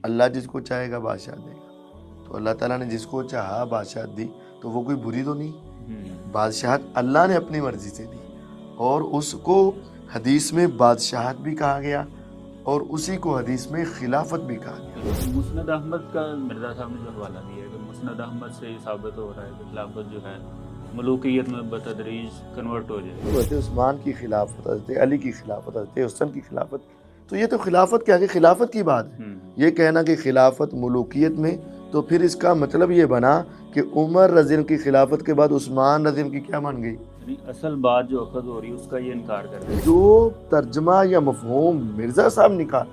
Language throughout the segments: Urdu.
اللہ جس کو چاہے گا بادشاہ دے گا، تو اللہ تعالیٰ نے جس کو چاہا بادشاہت دی، تو وہ کوئی بری تو نہیں، بادشاہت اللہ نے اپنی مرضی سے دی، اور اس کو حدیث میں بادشاہت بھی کہا گیا اور اسی کو حدیث میں خلافت بھی کہا گیا۔ بالکل مسند احمد کا مرزا صاحب نے جو حوالہ دیا ہے کہ مسند احمد سے یہ ثابت ہو رہا ہے کہ خلافت جو ہے ملوکیت میں بتدریج کنورٹ ہو جائے گی۔ حضرت عثمان کی خلافت، حضرت علی کی خلافت، حضرت حسن کی خلافت، تو یہ تو خلافت کیا کہ خلافت کی بات ہے۔ یہ کہنا کہ خلافت ملوکیت میں، تو پھر اس کا مطلب یہ بنا کہ عمر رضی اللہ کی خلافت کے بعد عثمان رضی اللہ کی کیا بن گئی؟ یعنی اصل بات جو اخذ ہو رہی ہے اس کا یہ انکار کر رہے ہیں۔ جو ترجمہ یا مفہوم مرزا صاحب نکال،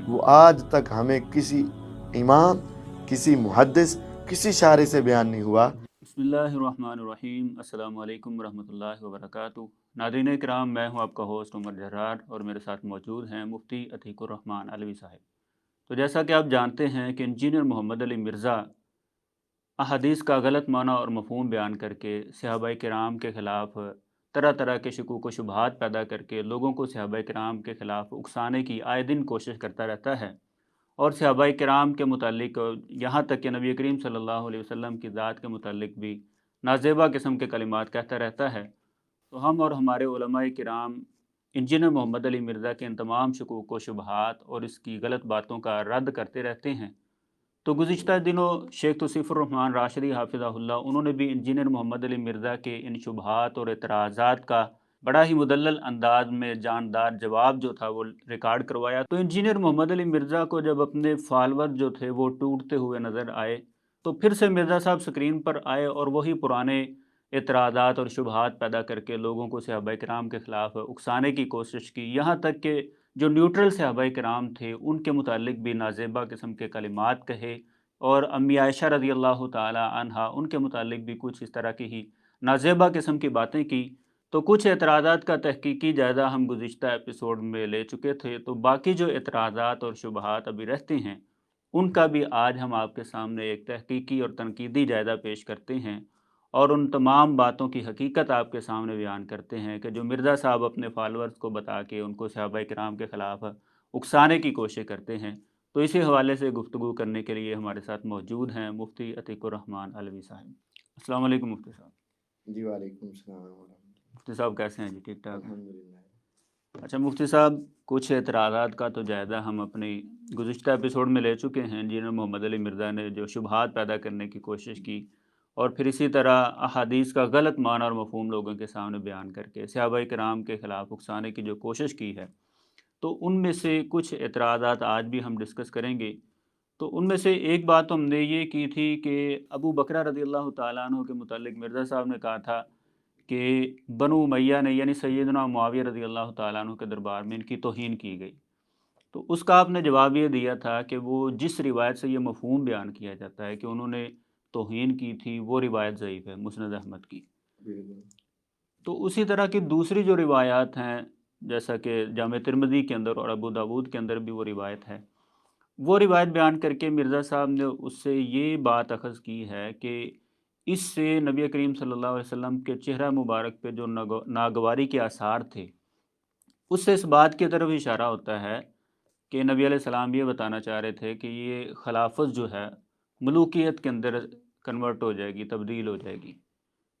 وہ آج تک ہمیں کسی امام، کسی محدث، کسی شارح سے بیان نہیں ہوا۔ بسم اللہ الرحمن الرحیم، السلام علیکم ورحمۃ اللہ وبرکاتہ۔ ناظرین کرام، میں ہوں آپ کا ہوسٹ عمر جرار اور میرے ساتھ موجود ہیں مفتی عتیق الرحمن علوی صاحب۔ تو جیسا کہ آپ جانتے ہیں کہ انجینئر محمد علی مرزا احادیث کا غلط معنی اور مفہوم بیان کر کے صحابہ کرام کے خلاف طرح طرح کے شکوک و شبہات پیدا کر کے لوگوں کو صحابہ کرام کے خلاف اکسانے کی آئے دن کوشش کرتا رہتا ہے، اور صحابہ کرام کے متعلق یہاں تک کہ نبی کریم صلی اللہ علیہ وسلم کی ذات کے متعلق بھی نازیبہ قسم کے کلمات کہتا رہتا ہے۔ تو ہم اور ہمارے علماء کرام انجینئر محمد علی مرزا کے ان تمام شکوک و شبہات اور اس کی غلط باتوں کا رد کرتے رہتے ہیں۔ تو گزشتہ دنوں شیخ توصیف الرحمن راشدی حافظہ اللہ انہوں نے بھی انجینئر محمد علی مرزا کے ان شبہات اور اعتراضات کا بڑا ہی مدلل انداز میں جاندار جواب جو تھا وہ ریکارڈ کروایا۔ تو انجینئر محمد علی مرزا کو جب اپنے فالور جو تھے وہ ٹوٹتے ہوئے نظر آئے، تو پھر سے مرزا صاحب سکرین پر آئے اور وہی پرانے اعتراضات اور شبہات پیدا کر کے لوگوں کو صحابہ کرام کے خلاف اکسانے کی کوشش کی، یہاں تک کہ جو نیوٹرل صحابہ کرام تھے ان کے متعلق بھی نازیبہ قسم کے کلمات کہے، اور امی عائشہ رضی اللہ تعالی عنہا ان کے متعلق بھی کچھ اس طرح کی ہی نازیبہ قسم کی باتیں کی۔ تو کچھ اعتراضات کا تحقیقی جائزہ ہم گزشتہ ایپیسوڈ میں لے چکے تھے، تو باقی جو اعتراضات اور شبہات ابھی رہتے ہیں ان کا بھی آج ہم آپ کے سامنے ایک تحقیقی اور تنقیدی جائزہ پیش کرتے ہیں، اور ان تمام باتوں کی حقیقت آپ کے سامنے بیان کرتے ہیں کہ جو مرزا صاحب اپنے فالورز کو بتا کے ان کو صحابہ کرام کے خلاف اکسانے کی کوشش کرتے ہیں۔ تو اسی حوالے سے گفتگو کرنے کے لیے ہمارے ساتھ موجود ہیں مفتی عتیق الرحمن علوی صاحب۔ السلام علیکم مفتی صاحب۔ جی وعلیکم السلام ورحمۃ اللہ۔ مفتی صاحب کیسے ہیں؟ جی ٹھیک ٹھاک ہیں؟ الحمدللہ۔ اچھا مفتی صاحب، کچھ اعتراضات کا تو جائزہ ہم اپنی گزشتہ ایپیسوڈ میں لے چکے ہیں، جنہوں محمد علی مرزا نے جو شبہات پیدا کرنے کی کوشش کی اور پھر اسی طرح احادیث کا غلط معنی اور مفہوم لوگوں کے سامنے بیان کر کے صحابہ کرام کے خلاف اکسانے کی جو کوشش کی ہے، تو ان میں سے کچھ اعتراضات آج بھی ہم ڈسکس کریں گے۔ تو ان میں سے ایک بات تو ہم نے یہ کی تھی کہ ابو بکرہ رضی اللہ تعالیٰ عنہ کے متعلق مرزا صاحب نے کہا تھا کہ بنو امیہ نے یعنی سیدنا معاویہ رضی اللہ تعالیٰ عنہ کے دربار میں ان کی توہین کی گئی۔ تو اس کا آپ نے جواب یہ دیا تھا کہ وہ جس روایت سے یہ مفہوم بیان کیا جاتا ہے کہ انہوں نے توہین کی تھی، وہ روایت ضعیف ہے، مسند احمد کی۔ تو اسی طرح کی دوسری جو روایات ہیں، جیسا کہ جامع ترمذی کے اندر اور ابو داود کے اندر بھی وہ روایت ہے، وہ روایت بیان کر کے مرزا صاحب نے اس سے یہ بات اخذ کی ہے کہ اس سے نبی کریم صلی اللہ علیہ وسلم کے چہرہ مبارک پہ جو ناگواری کے آثار تھے، اس سے اس بات کی طرف اشارہ ہوتا ہے کہ نبی علیہ السلام یہ بتانا چاہ رہے تھے کہ یہ خلافت جو ہے ملوکیت کے اندر کنورٹ ہو جائے گی، تبدیل ہو جائے گی۔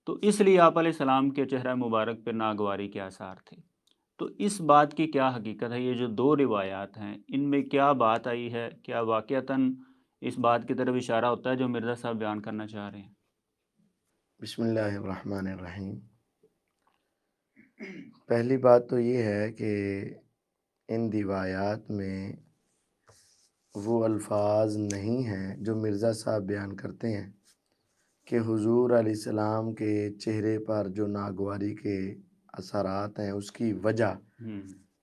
تو اس لیے آپ علیہ السلام کے چہرہ مبارک پہ ناگواری کے آثار تھے۔ تو اس بات کی کیا حقیقت ہے؟ یہ جو دو روایات ہیں ان میں کیا بات آئی ہے؟ کیا واقعتاً اس بات کی طرف اشارہ ہوتا ہے جو مرزا صاحب بیان کرنا چاہ رہے ہیں؟ بسم اللہ الرحمن الرحیم۔ پہلی بات تو یہ ہے کہ ان روایات میں وہ الفاظ نہیں ہیں جو مرزا صاحب بیان کرتے ہیں کہ حضور علیہ السلام کے چہرے پر جو ناگواری کے اثرات ہیں اس کی وجہ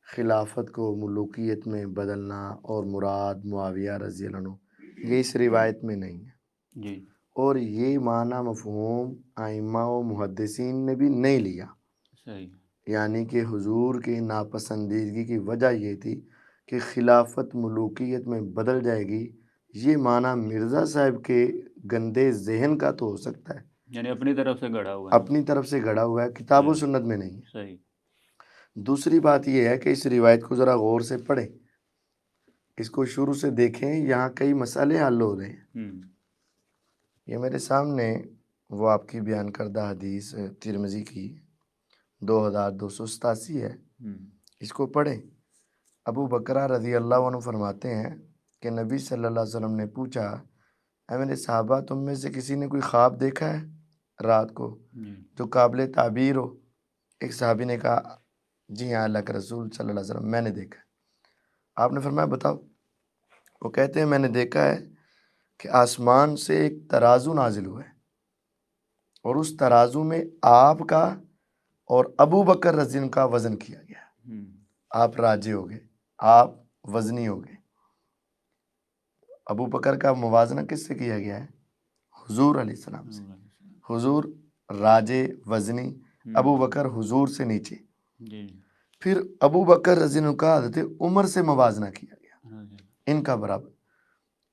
خلافت کو ملوکیت میں بدلنا اور مراد معاویہ رضی اللہ عنہ، یہ اس روایت میں نہیں ہے۔ جی، اور یہ معنی مفہوم ائمہ و محدثین نے بھی نہیں لیا، صحیح۔ یعنی کہ حضور کی ناپسندیدگی کی وجہ یہ تھی کہ خلافت ملوکیت میں بدل جائے گی۔ یہ معنی مرزا صاحب کے گندے ذہن کا تو ہو سکتا ہے، یعنی اپنی طرف سے گڑھا ہوا ہے۔ اپنی طرف سے گڑھا ہوا ہے، کتاب و سنت میں نہیں ہے۔ صحیح۔ دوسری بات یہ ہے کہ اس روایت کو ذرا غور سے پڑھیں اس کو شروع سے دیکھیں، یہاں کئی مسئلے حل ہو رہے ہیں۔ یہ میرے سامنے وہ آپ کی بیان کردہ حدیث ترمذی کی 2287 ہے، اس کو پڑھیں۔ ابو بکرہ رضی اللہ عنہ فرماتے ہیں کہ نبی صلی اللہ علیہ وسلم نے پوچھا، اے میرے صحابہ، تم میں سے کسی نے کوئی خواب دیکھا ہے رات کو جو قابل تعبیر ہو؟ ایک صحابی نے کہا، جی ہاں اللہ کے رسول صلی اللہ علیہ وسلم، میں نے دیکھا۔ آپ نے فرمایا بتاؤ۔ وہ کہتے ہیں میں نے دیکھا ہے کہ آسمان سے ایک ترازو نازل ہوا ہے، اور اس ترازو میں آپ کا اور ابو بکر رضی اللہ عنہ کا وزن کیا گیا۔ آپ راجے ہو گئے، آپ وزنی ہو گئے۔ ابو بکر کا موازنہ کس سے کیا گیا ہے؟ حضور علیہ السلام سے۔ حضور راجے وزنی، ابو بکر حضور سے نیچے۔ پھر ابو بکر رضی اللہ عنہ کا حضرت عمر سے موازنہ کیا گیا، ان کا برابر،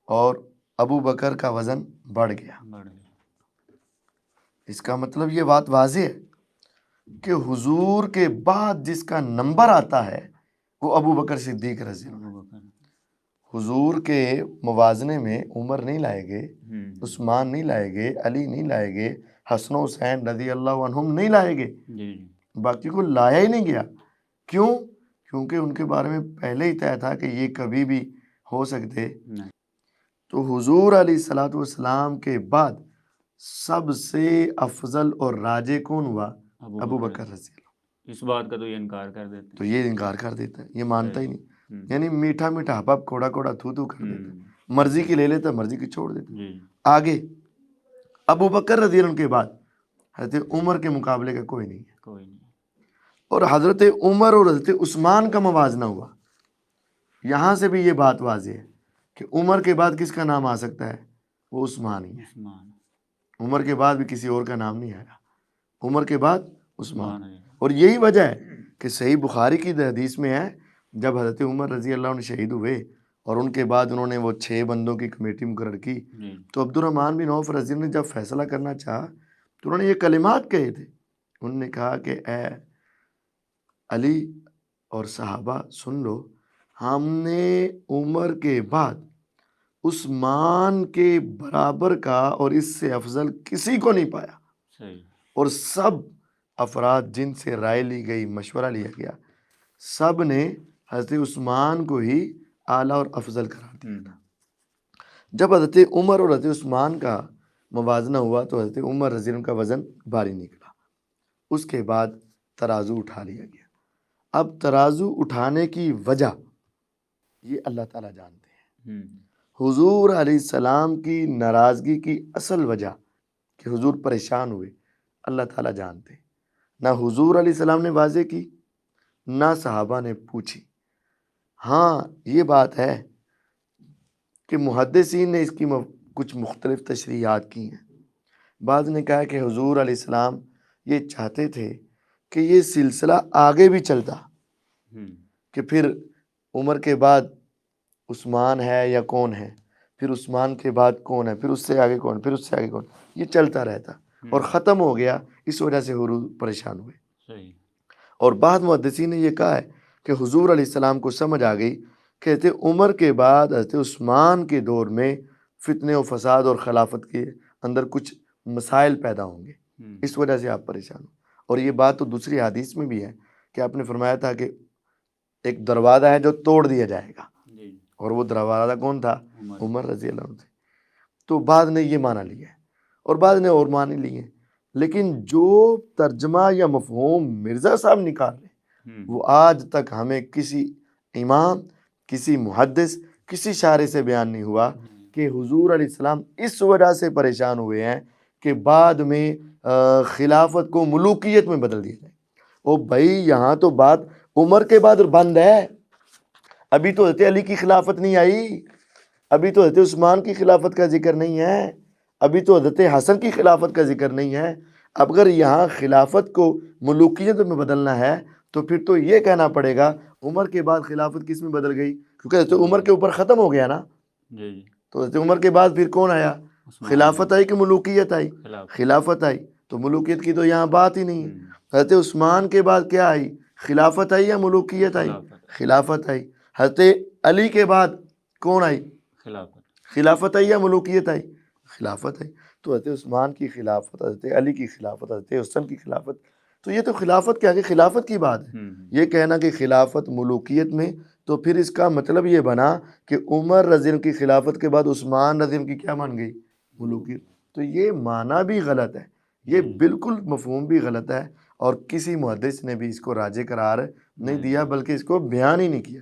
اور ابو بکر کا وزن بڑھ گیا۔ اس کا مطلب یہ بات واضح ہے کہ حضور کے بعد جس کا نمبر آتا ہے وہ ابو بکر صدیق رضی اللہ عنہ۔ حضور کے موازنے میں عمر نہیں لائے گئے، عثمان نہیں لائے گئے، علی نہیں لائے گئے، حسن و حسین رضی اللہ عنہم نہیں لائے گئے، باقی کو لایا ہی نہیں گیا۔ کیوں؟ کیونکہ ان کے بارے میں پہلے ہی طے تھا کہ یہ کبھی بھی ہو سکتے۔ تو حضور علیہ الصلوۃ والسلام کے بعد سب سے افضل اور راجے کون ہوا؟ ابو بکر رضی اللہ۔ اس بات کا تو یہ انکار کر دیتے ہیں، تو یہ انکار کر دیتا ہے، یہ مانتا ہی نہیں، یعنی میٹھا میٹھا ہپ ہپ کوڑا کوڑا تھو تھو کر دیتا، مرضی کی لے لیتا، مرضی کی چھوڑ دیتا۔ آگے ابو بکر رضی اللہ عنہ کے بعد حضرت عمر کے مقابلے کا کوئی نہیں ہے، کوئی نہیں۔ اور حضرت عمر اور حضرت عثمان کا موازنہ ہوا۔ یہاں سے بھی یہ بات واضح ہے کہ عمر کے بعد کس کا نام آ سکتا ہے؟ وہ عثمان ہی ہے۔ عمر کے بعد بھی کسی اور کا نام نہیں آیا، عمر کے بعد عثمان۔ اور یہی وجہ ہے کہ صحیح بخاری کی حدیث میں ہے، جب حضرت عمر رضی اللہ عنہ شہید ہوئے اور ان کے بعد انہوں نے وہ 6 بندوں کی کمیٹی مقرر کی، تو عبد الرحمن بن عوف رضی اللہ عنہ نے جب فیصلہ کرنا چاہا تو انہوں نے یہ کلمات کہے تھے، انہوں نے کہا کہ اے علی اور صحابہ سن لو، ہم نے عمر کے بعد عثمان کے برابر کا اور اس سے افضل کسی کو نہیں پایا، اور سب افراد جن سے رائے لی گئی، مشورہ لیا گیا، سب نے حضرت عثمان کو ہی اعلیٰ اور افضل قرار دیا تھا۔ جب حضرت عمر اور حضرت عثمان کا موازنہ ہوا تو حضرت عمر رضی اللہ عنہ کا وزن بھاری نکلا، اس کے بعد ترازو اٹھا لیا گیا۔ اب ترازو اٹھانے کی وجہ یہ اللہ تعالیٰ جانتے ہیں۔ حضور علیہ السلام کی ناراضگی کی اصل وجہ کہ حضور پریشان ہوئے، اللہ تعالیٰ جانتے ہیں۔ نہ حضور علیہ السلام نے واضح کی، نہ صحابہ نے پوچھی۔ ہاں یہ بات ہے کہ محدثین نے اس کی کچھ مختلف تشریحات کی ہیں۔ بعض نے کہا کہ حضور علیہ السلام یہ چاہتے تھے کہ یہ سلسلہ آگے بھی چلتا، کہ پھر عمر کے بعد عثمان ہے یا کون ہے، پھر عثمان کے بعد کون ہے، پھر اس سے آگے کون، پھر اس سے آگے کون، یہ چلتا رہتا اور ختم ہو گیا۔ اس وجہ سے حضور پریشان ہوئے۔ اور بعض محدثین نے یہ کہا ہے کہ حضور علیہ السلام کو سمجھ آ گئی کہ حضرت عمر کے بعد حضرت عثمان کے دور میں فتنے و فساد اور خلافت کے اندر کچھ مسائل پیدا ہوں گے، اس وجہ سے آپ پریشان ہوں۔ اور یہ بات تو دوسری حدیث میں بھی ہے کہ آپ نے فرمایا تھا کہ ایک دروازہ ہے جو توڑ دیا جائے گا، اور وہ دروازہ کون تھا؟ عمر رضی اللہ عنہ تھے۔ تو بعض نے یہ معنی لیا ہے اور بعض نے اور معنی لیے ہیں، لیکن جو ترجمہ یا مفہوم مرزا صاحب نکال رہے وہ آج تک ہمیں کسی امام، کسی محدث، کسی شارح سے بیان نہیں ہوا کہ حضور علیہ السلام اس وجہ سے پریشان ہوئے ہیں کہ بعد میں خلافت کو ملوکیت میں بدل دیا جائے۔ او بھائی یہاں تو بات عمر کے بعد بند ہے، ابھی تو حضرت علی کی خلافت نہیں آئی، ابھی تو حضرت عثمان کی خلافت کا ذکر نہیں ہے، ابھی تو حضرت حسن کی خلافت کا ذکر نہیں ہے۔ اب اگر یہاں خلافت کو ملوکیت میں بدلنا ہے تو پھر تو یہ کہنا پڑے گا عمر کے بعد خلافت کس میں بدل گئی، کیونکہ حضرت عمر کے اوپر ختم ہو گیا نا۔ تو حضرت عمر کے بعد پھر کون آیا؟ خلافت آئی کہ ملوکیت آئی؟ خلافت آئی، تو ملوکیت کی تو یہاں بات ہی نہیں ہے۔ حضرت عثمان کے بعد کیا آئی؟ خلافت آئی یا ملوکیت آئی؟ خلافت آئی۔ حضرت علی کے بعد کون آئی؟ خلافت. خلافت آئی یا ملوکیت آئی؟ خلافت آئی. تو حضرت عثمان کی خلافت، حضرت علی کی خلافت، حضرت حسن کی خلافت، تو یہ تو خلافت کیا کہ خلافت کی بات ہے. یہ کہنا کہ خلافت ملوکیت میں، تو پھر اس کا مطلب یہ بنا کہ عمر رضی اللہ کی خلافت کے بعد عثمان رضی اللہ کی کیا مان گئی؟ ملوکیت. تو یہ معنی بھی غلط ہے، یہ بالکل مفہوم بھی غلط ہے، اور کسی محدث نے بھی اس کو راجح قرار نہیں دیا، بلکہ اس کو بیان ہی نہیں کیا.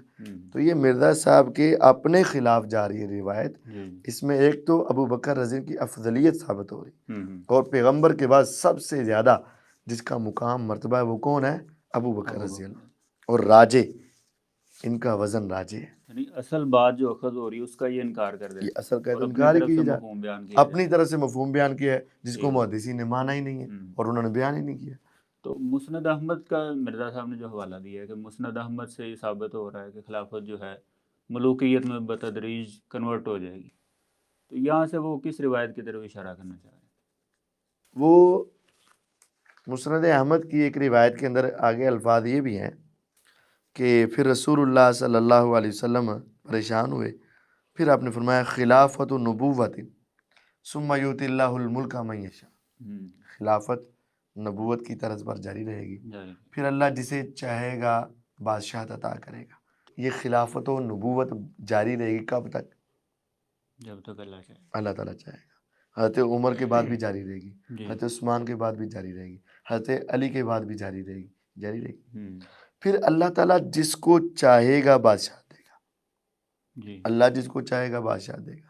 تو یہ مرزا صاحب کے اپنے خلاف جا رہی ہے روایت. اس میں ایک تو ابو بکر رضی اللہ کی افضلیت ثابت ہو رہی، اور پیغمبر کے بعد سب سے زیادہ جس کا مقام مرتبہ ہے وہ کون ہے؟ ابو بکر رضی اللہ. اور راجے، ان کا وزن راجے ہے. یعنی اصل بات جو اخذ ہو رہی ہے اس کا یہ انکار کر دیتے یہ ہیں، اصل کا اور تو اپنی انکار ہی طرف سے کیا جائے، مفہوم بیان کیا اپنی طرف سے مفہوم بیان کیا ہے جس کو محدثین نے مانا ہی نہیں ہے، جائے. اور انہوں نے بیان ہی نہیں کیا. تو مسند احمد کا مرزا صاحب نے جو حوالہ دیا ہے کہ مسند احمد سے یہ ثابت ہو رہا ہے کہ خلافت جو ہے ملوکیت میں بتدریج کنورٹ ہو جائے گی، تو یہاں سے وہ کس روایت کی طرف اشارہ کرنا چاہ رہے ہیں؟ وہ مسند احمد کی ایک روایت کے اندر آگے الفاظ یہ بھی ہیں کہ پھر رسول اللہ صلی اللہ علیہ وسلم پریشان ہوئے، پھر آپ نے فرمایا خلافت و نبوت ثم یؤتی اللہ الملک من یشاء. خلافت نبوت کی طرز پر جاری رہے گی، پھر اللہ جسے چاہے گا بادشاہت عطا کرے گا. یہ خلافت و نبوت جاری رہے گی کب تک؟ جب تک اللہ چاہے. اللہ تعالیٰ چاہے گا. حضرت عمر کے بعد بھی جاری رہے گی، حضرت عثمان کے بعد بھی جاری رہے گی، حضرت علی کے بعد بھی جاری رہے گی، جاری رہے گی. پھر اللہ تعالیٰ جس کو چاہے گا بادشاہ دے گا. اللہ جس کو چاہے گا بادشاہ دے گا.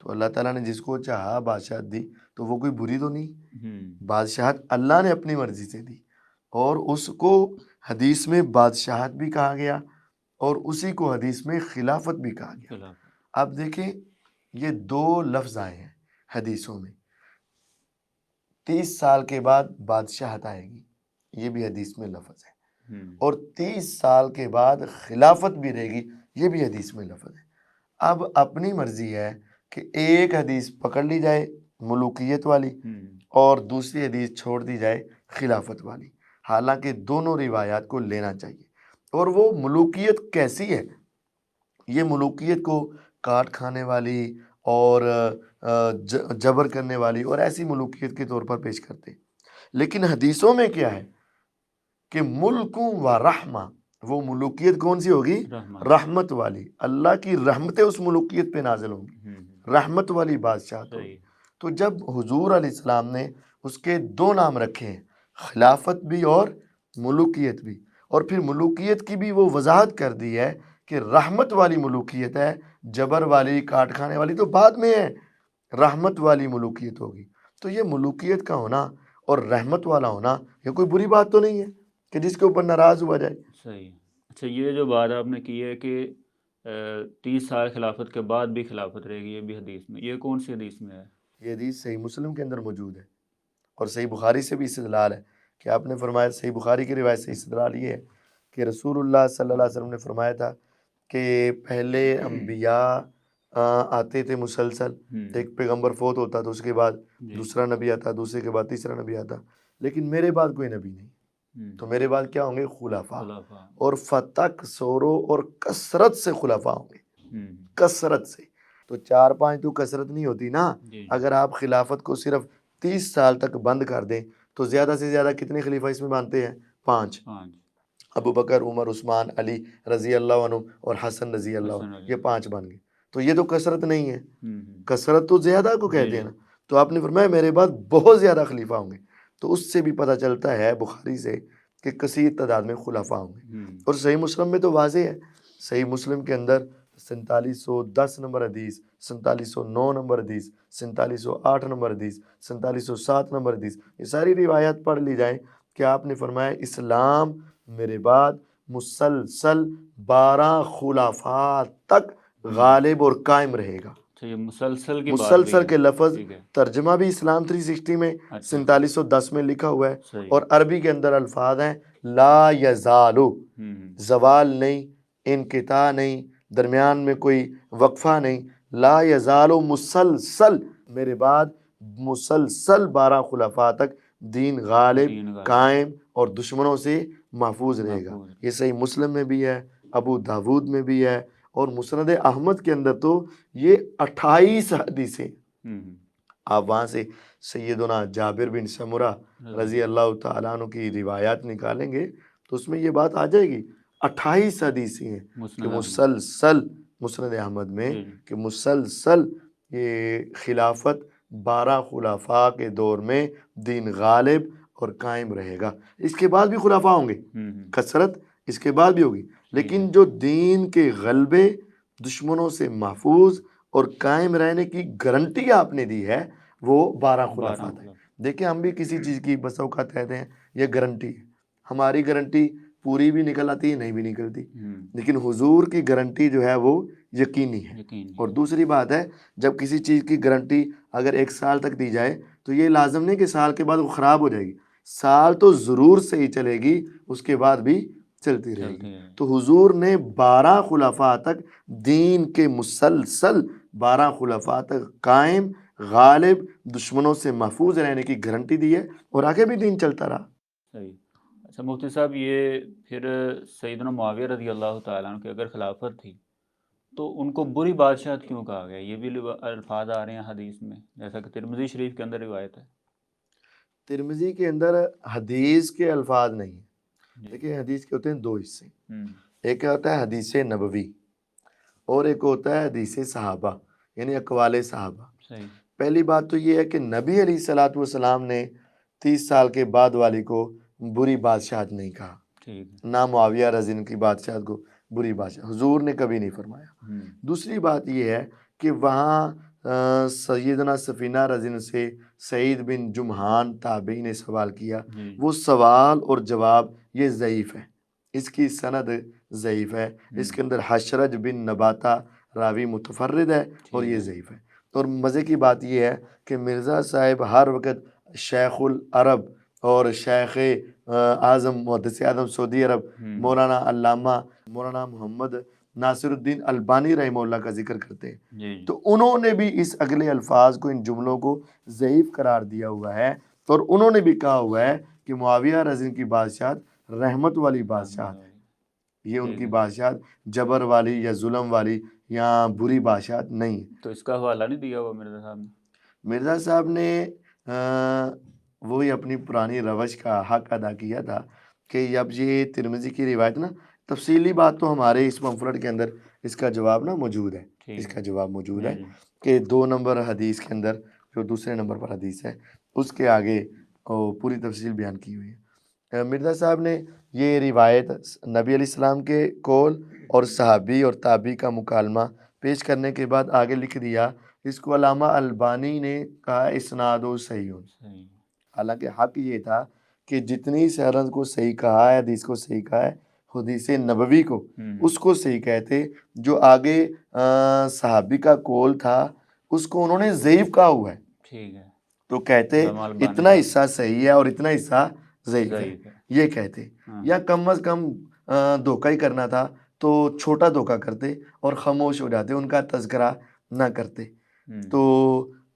تو اللہ تعالیٰ نے جس کو چاہا بادشاہت دی، تو وہ کوئی بری تو نہیں. بادشاہت اللہ نے اپنی مرضی سے دی، اور اس کو حدیث میں بادشاہت بھی کہا گیا، اور اسی کو حدیث میں خلافت بھی کہا گیا. اب دیکھیں یہ دو لفظ آئے ہیں حدیثوں میں. 30 سال کے بعد بادشاہت آئے گی، یہ بھی حدیث میں لفظ ہے، اور 30 سال کے بعد خلافت بھی رہے گی، یہ بھی حدیث میں لفظ ہے. اب اپنی مرضی ہے کہ ایک حدیث پکڑ لی جائے ملوکیت والی، اور دوسری حدیث چھوڑ دی جائے خلافت والی. حالانکہ دونوں روایات کو لینا چاہیے. اور وہ ملوکیت کیسی ہے؟ یہ ملوکیت کو کاٹ کھانے والی اور جبر کرنے والی اور ایسی ملوکیت کے طور پر پیش کرتے. لیکن حدیثوں میں کیا ہے کہ ملکوں و رحمہ، وہ ملوکیت کون سی ہوگی؟ رحمت والی. اللہ کی رحمتیں اس ملوکیت پہ نازل ہوں گی، رحمت والی بادشاہت ہوگی. تو جب حضور علیہ السلام نے اس کے دو نام رکھے ہیں، خلافت بھی اور ملوکیت بھی، اور پھر ملوکیت کی بھی وہ وضاحت کر دی ہے کہ رحمت والی ملوکیت ہے، جبر والی کاٹ کھانے والی تو بعد میں ہے، رحمت والی ملوکیت ہوگی. تو یہ ملوکیت کا ہونا اور رحمت والا ہونا یہ کوئی بری بات تو نہیں ہے کہ جس کے اوپر ناراض ہوا جائے. صحیح. اچھا، یہ جو بات آپ نے کی ہے کہ 30 سال خلافت کے بعد بھی خلافت رہے گی، یہ بھی حدیث میں، یہ کون سی حدیث میں ہے؟ یہ حدیث صحیح مسلم کے اندر موجود ہے، اور صحیح بخاری سے بھی استدلال ہے کہ آپ نے فرمایا، صحیح بخاری کی روایت سے استدلال یہ ہے کہ رسول اللہ صلی اللہ علیہ وسلم نے فرمایا تھا کہ پہلے انبیاء آتے تھے مسلسل، ایک پیغمبر فوت ہوتا تو اس کے بعد دوسرا نبی آتا، دوسرے کے بعد تیسرا نبی آتا، لیکن میرے بعد کوئی نبی نہیں. تو میرے بعد کیا ہوں گے؟ خلفاء. اور فتق سورو اور کثرت سے خلفاء ہوں گے، کثرت سے. تو 4-5 تو کثرت نہیں ہوتی نا. اگر آپ خلافت کو صرف 30 سال تک بند کر دیں تو زیادہ سے زیادہ کتنے خلیفہ اس میں مانتے ہیں؟ 5. ابو بکر، عمر، عثمان، علی رضی اللہ عنہ اور حسن رضی اللہ عنہ، یہ 5 بن گئے. تو یہ تو کثرت نہیں ہے، کثرت تو زیادہ کو کہتے ہیں نا. تو آپ نے فرمایا میرے بعد بہت زیادہ خلیفہ ہوں گے. تو اس سے بھی پتہ چلتا ہے بخاری سے کہ کثیر تعداد میں خلفاء ہوں گے. اور صحیح مسلم میں تو واضح ہے، صحیح مسلم کے اندر 4710 نمبر حدیث، 4709 نمبر حدیث، 4708 نمبر حدیث، 4707 نمبر حدیث، یہ ساری روایات پڑھ لی جائیں کہ آپ نے فرمایا اسلام میرے بعد مسلسل 12 خلفاء تک غالب اور قائم رہے گا. یہ مسلسل کی مسلسل کے لفظ ترجمہ بھی اسلام 360 میں 4710 میں لکھا ہوا ہے، اور عربی کے اندر الفاظ ہیں لا یزالو، زوال نہیں، انقطاع نہیں، درمیان میں کوئی وقفہ نہیں. لا یزالو مسلسل، میرے بعد مسلسل 12 خلفاء تک دین غالب، قائم اور دشمنوں سے محفوظ رہے گا. یہ صحیح مسلم میں بھی ہے، ابو داود میں بھی ہے، اور مسند احمد کے اندر تو یہ 28 حدیثیں. آپ وہاں سے سیدنا جابر بن سمرہ رضی اللہ تعالیٰ عنہ کی روایات نکالیں گے تو اس میں یہ بات آ جائے گی. 28 حدیثیں ہیں کہ مسلسل مسند احمد میں کہ مسلسل یہ خلافت 12 خلفاء کے دور میں دین غالب اور قائم رہے گا. اس کے بعد بھی خلفاء ہوں گے، کثرت اس کے بعد بھی ہوگی، لیکن جو دین کے غلبے، دشمنوں سے محفوظ اور قائم رہنے کی گارنٹی آپ نے دی ہے وہ 12 خلفاء ہے. دیکھیں ہم بھی کسی چیز کی بس اوقات کہتے ہیں یہ گارنٹی ہے، ہماری گارنٹی پوری بھی نکل آتی ہے، نہیں بھی نکلتی، لیکن حضور کی گارنٹی جو ہے وہ یقینی ہے. اور دوسری بات ہے جب کسی چیز کی گارنٹی اگر 1 سال تک دی جائے تو یہ لازم نہیں کہ سال کے بعد وہ خراب ہو جائے گی، سال تو ضرور صحیح چلے گی، اس کے بعد بھی چلتی رہے گی. تو حضور نے 12 خلفاء تک دین کے مسلسل 12 خلفاء تک قائم غالب دشمنوں سے محفوظ رہنے کی گارنٹی دی ہے اور آگے بھی دین چلتا رہا. صحیح. اچھا مفتی صاحب، یہ پھر سیدنا معاویہ رضی اللہ تعالیٰ عنہ کی اگر خلافت تھی تو ان کو بری بادشاہت کیوں کہا گیا؟ یہ بھی الفاظ آ رہے ہیں حدیث میں، جیسا کہ ترمذی شریف کے اندر روایت ہے. ترمذی کے اندر حدیث کے الفاظ نہیں ہیں. دیکھیں حدیث کے ہوتے ہیں 2 حصے، ایک ہوتا ہے حدیث نبوی اور ایک ہوتا ہے حدیث صحابہ یعنی اقوال صحابہ. پہلی بات تو یہ ہے کہ نبی علیہ الصلوۃ والسلام نے 30 سال کے بعد والی کو بری بادشاہت نہیں کہا، نہ معاویہ رضی اللہ عنہ کی بادشاہت کو بری بادشاہت حضور نے کبھی نہیں فرمایا. دوسری بات یہ ہے کہ وہاں سیدنا سفینہ رضی اللہ عنہ سے سعید بن جمحان تابعی نے سوال کیا، وہ سوال اور جواب یہ ضعیف ہے، اس کی سند ضعیف ہے، اس کے اندر حشرج بن نباتہ راوی متفرد ہے اور یہ ضعیف ہے. اور مزے کی بات یہ ہے کہ مرزا صاحب ہر وقت شیخ العرب اور شیخ اعظم محدث اعظم سعودی عرب مولانا علامہ مولانا محمد ناصر الدین البانی رحمہ اللہ کا ذکر کرتے ہیں، تو انہوں نے بھی اس اگلے الفاظ کو، ان جملوں کو ضعیف قرار دیا ہوا ہے. اور انہوں نے بھی کہا ہوا ہے کہ معاویہ رضی کی بادشاہت رحمت والی بادشاہت ہے، یہ ان کی بادشاہت جبر والی یا ظلم والی یا بری بادشاہت نہیں ہے. تو اس کا حوالہ نہیں دیا ہوا مرزا صاحب نے؟ مرزا صاحب نے وہی اپنی پرانی روش کا حق ادا کیا تھا کہ اب یہ ترمذی کی روایت نا، تفصیلی بات تو ہمارے اس پمفلٹ کے اندر اس کا جواب نا موجود ہے، اس کا جواب موجود ہے کہ 2 نمبر حدیث کے اندر جو دوسرے نمبر پر حدیث ہے اس کے آگے پوری تفصیل بیان کی ہوئی ہے. مرزا صاحب نے یہ روایت نبی علیہ السلام کے قول اور صحابی اور تابعی کا مکالمہ پیش کرنے کے بعد آگے لکھ دیا، اس کو علامہ البانی نے کہا اسناد و صحیح. حالانکہ حق یہ تھا کہ جتنی سند کو صحیح کہا ہے، حدیث کو صحیح کہا ہے، حدیث نبوی کو اس کو صحیح کہتے. جو آگے صحابی کا قول تھا اس کو انہوں نے ضعیف کہا ہوا ہے، ٹھیک ہے، تو کہتے اتنا حصہ صحیح ہے اور اتنا حصہ ضعیف ہے، یہ کہتے. یا کم از کم دھوکہ ہی کرنا تھا تو چھوٹا دھوکہ کرتے اور خاموش ہو جاتے، ان کا تذکرہ نہ کرتے. تو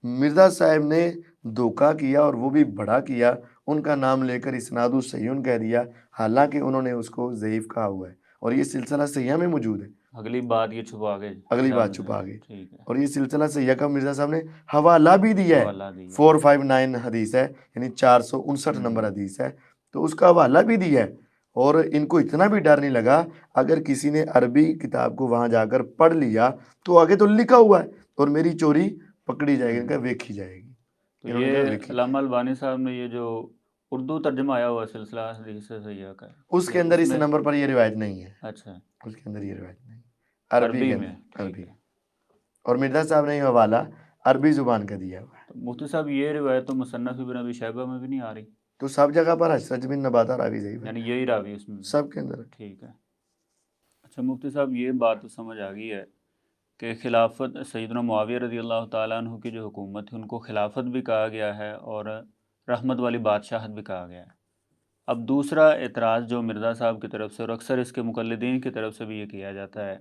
مرزا صاحب نے دھوکہ کیا اور وہ بھی بڑا کیا، ان کا نام لے کر اسناد صحیح کہہ دیا، حالانکہ انہوں نے اس کو ضعیف کہا ہوا ہے اور یہ سلسلہ صحیحہ میں موجود ہے. اگلی بات یہ چھپا گئے، اگلی بات چھپا گئی، اور یہ سلسلہ صحیحہ کا مرزا صاحب نے حوالہ بھی دیا ہے، 459 حدیث ہے یعنی 459 نمبر حدیث ہے، تو اس کا حوالہ بھی دیا ہے. اور ان کو اتنا بھی ڈر نہیں لگا، اگر کسی نے عربی کتاب کو وہاں جا کر پڑھ لیا تو آگے تو لکھا ہوا ہے اور میری چوری پکڑی جائے گی، ان کا ویکھی جائے گی. یہ علامہ البانی صاحب نے یہ جو اردو ترجمہ آیا ہوا سلسلہ حدیث صحیحہ کا، اس کے اندر اس نمبر پر یہ روایت نہیں ہے. اچھا، اس کے اندر یہ روایت نہیں، عربی میں عربی. اور مرزا صاحب نے یہ حوالہ عربی زبان کا دیا ہوا ہے. مفتی صاحب یہ روایت تو مصنف ابن ابی شیبہ میں بھی نہیں آ رہی، تو سب جگہ پر حشرج بن نباتہ راوی ضعیف ہے، یعنی یہی راوی اس میں سب کے اندر. ٹھیک ہے. اچھا مفتی صاحب، یہ بات تو سمجھ آ گئی ہے کہ خلافت سیدنا معاویہ رضی اللہ تعالیٰ عنہ کی جو حکومت ہے ان کو خلافت بھی کہا گیا ہے اور رحمت والی بادشاہت بھی کہا گیا ہے. اب دوسرا اعتراض جو مرزا صاحب کی طرف سے اور اکثر اس کے مقلدین کی طرف سے بھی یہ کیا جاتا ہے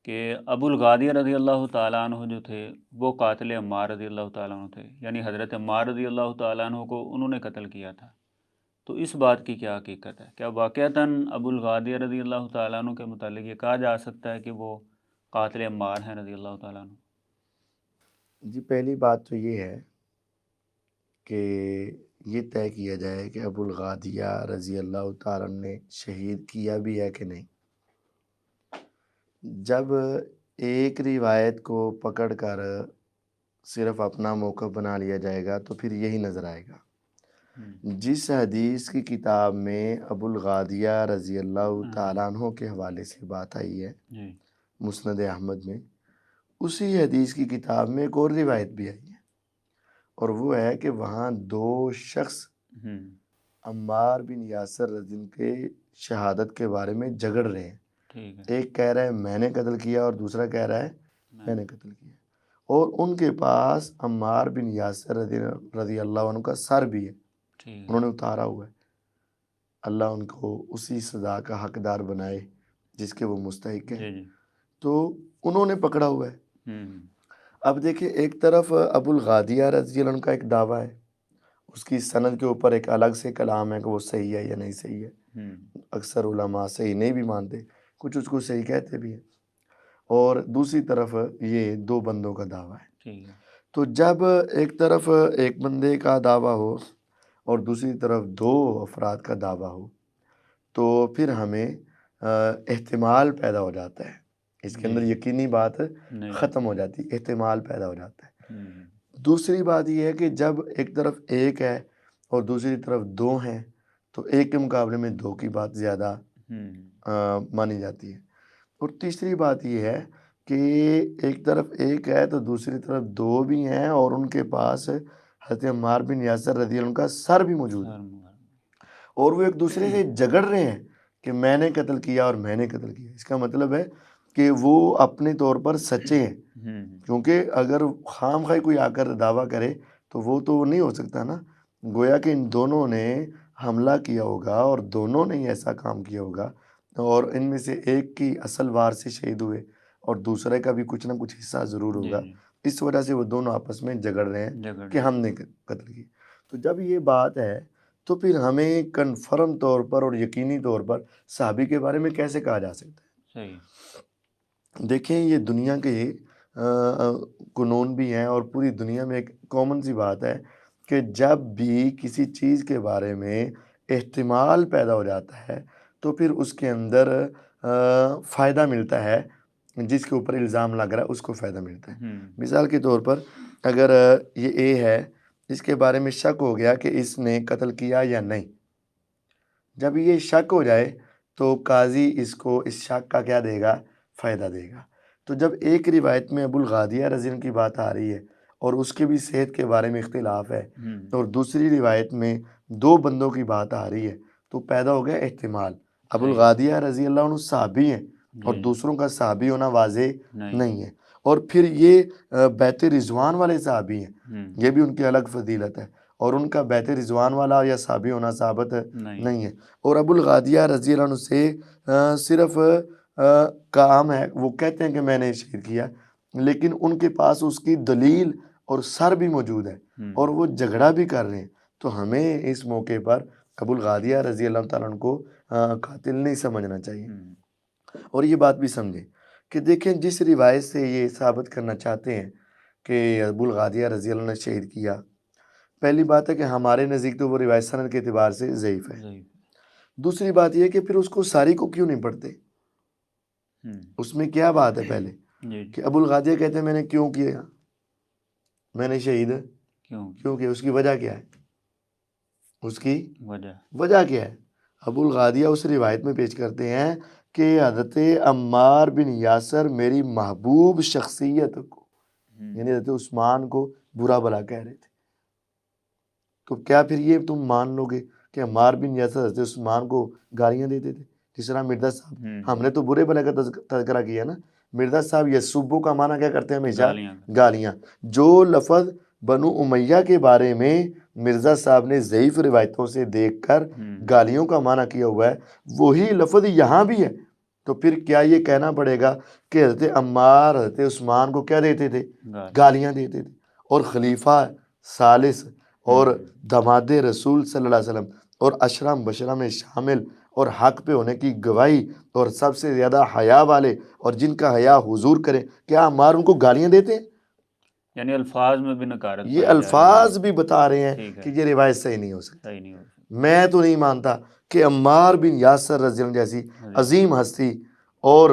کہ ابو الغادیہ رضی اللہ تعالیٰ عنہ جو تھے وہ قاتل عمار رضی اللہ تعالیٰ عنہ تھے، یعنی حضرت عمار رضی اللہ تعالیٰ عنہ کو انہوں نے قتل کیا تھا. تو اس بات کی کیا حقیقت ہے؟ کیا واقعتاً ابو الغادیہ رضی اللہ تعالیٰ عنہ کے متعلق یہ کہا جا سکتا ہے کہ وہ قاتل عمار ہیں رضی اللہ تعالیٰ عنہ؟ جی پہلی بات تو یہ ہے کہ یہ طے کیا جائے کہ ابو الغادیہ رضی اللہ تعالیٰ عنہ نے شہید کیا بھی ہے کہ نہیں۔ جب ایک روایت کو پکڑ کر صرف اپنا موقف بنا لیا جائے گا تو پھر یہی نظر آئے گا۔ جس حدیث کی کتاب میں ابو الغادیہ رضی اللہ تعالیٰ عنہ کے حوالے سے بات آئی ہے مسند احمد میں، اسی حدیث کی کتاب میں ایک اور روایت بھی آئی ہے، اور وہ ہے کہ وہاں دو شخص عمار بن یاسر رضی اللہ کے شہادت کے بارے میں جھگڑ رہے ہیں۔ ایک کہہ رہا ہے میں نے قتل کیا اور دوسرا کہہ رہا ہے میں نے قتل کیا، اور ان کے پاس عمار بن یاسر رضی اللہ عنہ کا سر بھی ہے، انہوں نے اتارا ہوا ہے۔ اللہ ان کو اسی سزا کا حقدار بنائے جس کے وہ مستحق ہیں۔ تو انہوں نے پکڑا ہوا ہے۔ اب دیکھیں ایک طرف ابو الغادیہ رضی اللہ عنہ کا ایک دعویٰ ہے، اس کی سند کے اوپر ایک الگ سے کلام ہے کہ وہ صحیح ہے یا نہیں صحیح ہے۔ اکثر علماء صحیح نہیں بھی مانتے، کچھ اس کو صحیح کہتے بھی ہیں، اور دوسری طرف یہ دو بندوں کا دعویٰ ہے۔ تو جب ایک طرف ایک بندے کا دعویٰ ہو اور دوسری طرف دو افراد کا دعویٰ ہو تو پھر ہمیں احتمال پیدا ہو جاتا ہے، اس کے اندر یقینی بات ختم ہو جاتی ہے، احتمال پیدا ہو جاتا ہے۔ دوسری بات یہ ہے کہ جب ایک طرف ایک ہے اور دوسری طرف دو ہیں تو ایک کے مقابلے میں دو کی بات زیادہ مانی جاتی ہے۔ اور تیسری بات یہ ہے کہ ایک طرف ایک ہے تو دوسری طرف دو بھی ہیں اور ان کے پاس حضرت عمار بن یاسر رضی اللہ عنہ کا سر بھی موجود ہے، اور وہ ایک دوسرے سے جھگڑ رہے ہیں کہ میں نے قتل کیا اور میں نے قتل کیا۔ اس کا مطلب ہے کہ وہ اپنے طور پر سچے ہیں، کیونکہ اگر خام خواہ کوئی آ کر دعویٰ کرے تو وہ تو نہیں ہو سکتا نا، گویا کہ ان دونوں نے حملہ کیا ہوگا اور دونوں نے ہی ایسا کام کیا ہوگا، اور ان میں سے ایک کی اصل وار سے شہید ہوئے اور دوسرے کا بھی کچھ نہ کچھ حصہ ضرور ہوگا، اس وجہ سے وہ دونوں آپس میں جھگڑ رہے ہیں کہ ہم نے قتل کی۔ تو جب یہ بات ہے تو پھر ہمیں کنفرم طور پر اور یقینی طور پر صحابی کے بارے میں کیسے کہا جا سکتا ہے؟ دیکھیں یہ دنیا کے قانون بھی ہیں اور پوری دنیا میں ایک کامن سی بات ہے کہ جب بھی کسی چیز کے بارے میں احتمال پیدا ہو جاتا ہے تو پھر اس کے اندر فائدہ ملتا ہے، جس کے اوپر الزام لگ رہا ہے اس کو فائدہ ملتا ہے۔ مثال کے طور پر اگر یہ اے ہے، اس کے بارے میں شک ہو گیا کہ اس نے قتل کیا یا نہیں، جب یہ شک ہو جائے تو قاضی اس کو اس شک کا کیا دے گا؟ فائدہ دے گا۔ تو جب ایک روایت میں ابو الغادیہ رضی اللہ عنہ کی بات آ رہی ہے اور اس کے بھی صحت کے بارے میں اختلاف ہے، اور دوسری روایت میں دو بندوں کی بات آ رہی ہے، تو پیدا ہو گیا احتمال۔ ابو الغادیہ رضی اللہ عنہ صحابی ہیں اور دوسروں کا صحابی ہونا واضح نہیں ہے، اور پھر یہ بیت رضوان والے صحابی ہیں، یہ بھی ان کی الگ فضیلت ہے، اور ان کا بیت رضوان والا یا صحابی ہونا ثابت نہیں ہے۔ اور ابو الغادیہ رضی اللہ عنہ سے صرف کام ہے، وہ کہتے ہیں کہ میں نے شہید کیا، لیکن ان کے پاس اس کی دلیل اور سر بھی موجود ہے اور وہ جھگڑا بھی کر رہے ہیں، تو ہمیں اس موقع پر ابو الغادیہ رضی اللہ تعالیٰ عنہ کو قاتل نہیں سمجھنا چاہیے۔ اور یہ بات بھی سمجھیں کہ دیکھیں جس روایت سے یہ ثابت کرنا چاہتے ہیں کہ ابو الغادیہ رضی اللہ عنہ نے شہید کیا، پہلی بات ہے کہ ہمارے نزدیک تو وہ روایت سند کے اعتبار سے ضعیف ہے۔ دوسری بات یہ ہے کہ پھر اس کو ساری کو کیوں نہیں پڑھتے؟ اس میں کیا بات ہے پہلے کہ ابو الغادیہ کہتے ہیں میں نے کیوں کیا، میں نے شہید کیوں کیا، اس کی وجہ کیا ہے؟ اس کی وجہ کیا ہے؟ ابو الغادیہ اس روایت میں پیش کرتے ہیں کہ حضرت عمار بن یاسر میری محبوب شخصیت کو، یعنی حضرت عثمان کو برا بھلا کہہ رہے تھے۔ تو کیا پھر یہ تم مان لو گے کہ عمار بن یاسر حضرت عثمان کو گالیاں دیتے تھے؟ جس طرح مرزا صاحب، ہم نے تو برے بھلے کا تذکرہ کیا نا، مرزا صاحب یسبو کا معنی کیا کرتے ہیں؟ ہمیشہ گالیاں۔ جو لفظ بنو امیہ کے بارے میں مرزا صاحب نے ضعیف روایتوں سے دیکھ کر گالیوں کا معنی کیا ہوا ہے، وہی لفظ یہاں بھی ہے، تو پھر کیا یہ کہنا پڑے گا کہ حضرت عمار حضرت عثمان کو کیا دیتے تھے؟ گالیاں دیتے تھے، اور خلیفہ ثالث اور دماد رسول صلی اللہ علیہ وسلم اور عشرہ مبشرہ میں شامل اور حق پہ ہونے کی گواہی، اور سب سے زیادہ حیا والے اور جن کا حیا حضور کرے، کیا عمار ان کو گالیاں دیتے ہیں؟ یعنی الفاظ میں بھی نکارت یہ پائی جا رہی ہے۔ الفاظ بھی بتا رہے ہیں ٹھیک کہ ہے، یہ روایت صحیح نہیں ہو سکتی۔ صحیح نہیں ہو سکتا۔ میں تو نہیں مانتا کہ عمار بن یاسر رضی اللہ عنہ جیسی عظیم ہستی اور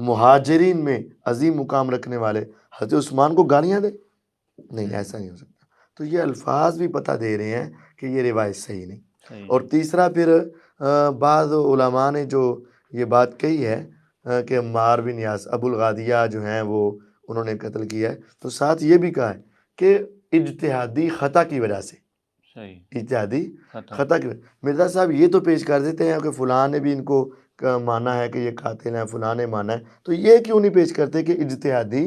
مہاجرین میں عظیم مقام رکھنے والے حضرت عثمان کو گالیاں دے، نہیں ایسا نہیں ہو سکتا۔ تو یہ الفاظ بھی پتہ دے رہے ہیں کہ یہ روایت صحیح نہیں۔ صحیح اور نہیں۔ تیسرا پھر بعض علماء نے جو یہ بات کہی ہے کہ عمار بن یاسر ابو الغادیہ جو ہیں وہ انہوں نے قتل کیا ہے، تو ساتھ یہ بھی کہا ہے کہ اجتہادی خطا کی وجہ سے، صحیح، اجتہادی خطا۔ خطا کی وجہ۔ مرزا صاحب یہ تو پیش کر دیتے ہیں کہ فلاں نے بھی ان کو مانا ہے کہ یہ قاتل ہیں، فلاں نے مانا ہے، تو یہ کیوں نہیں پیش کرتے کہ اجتہادی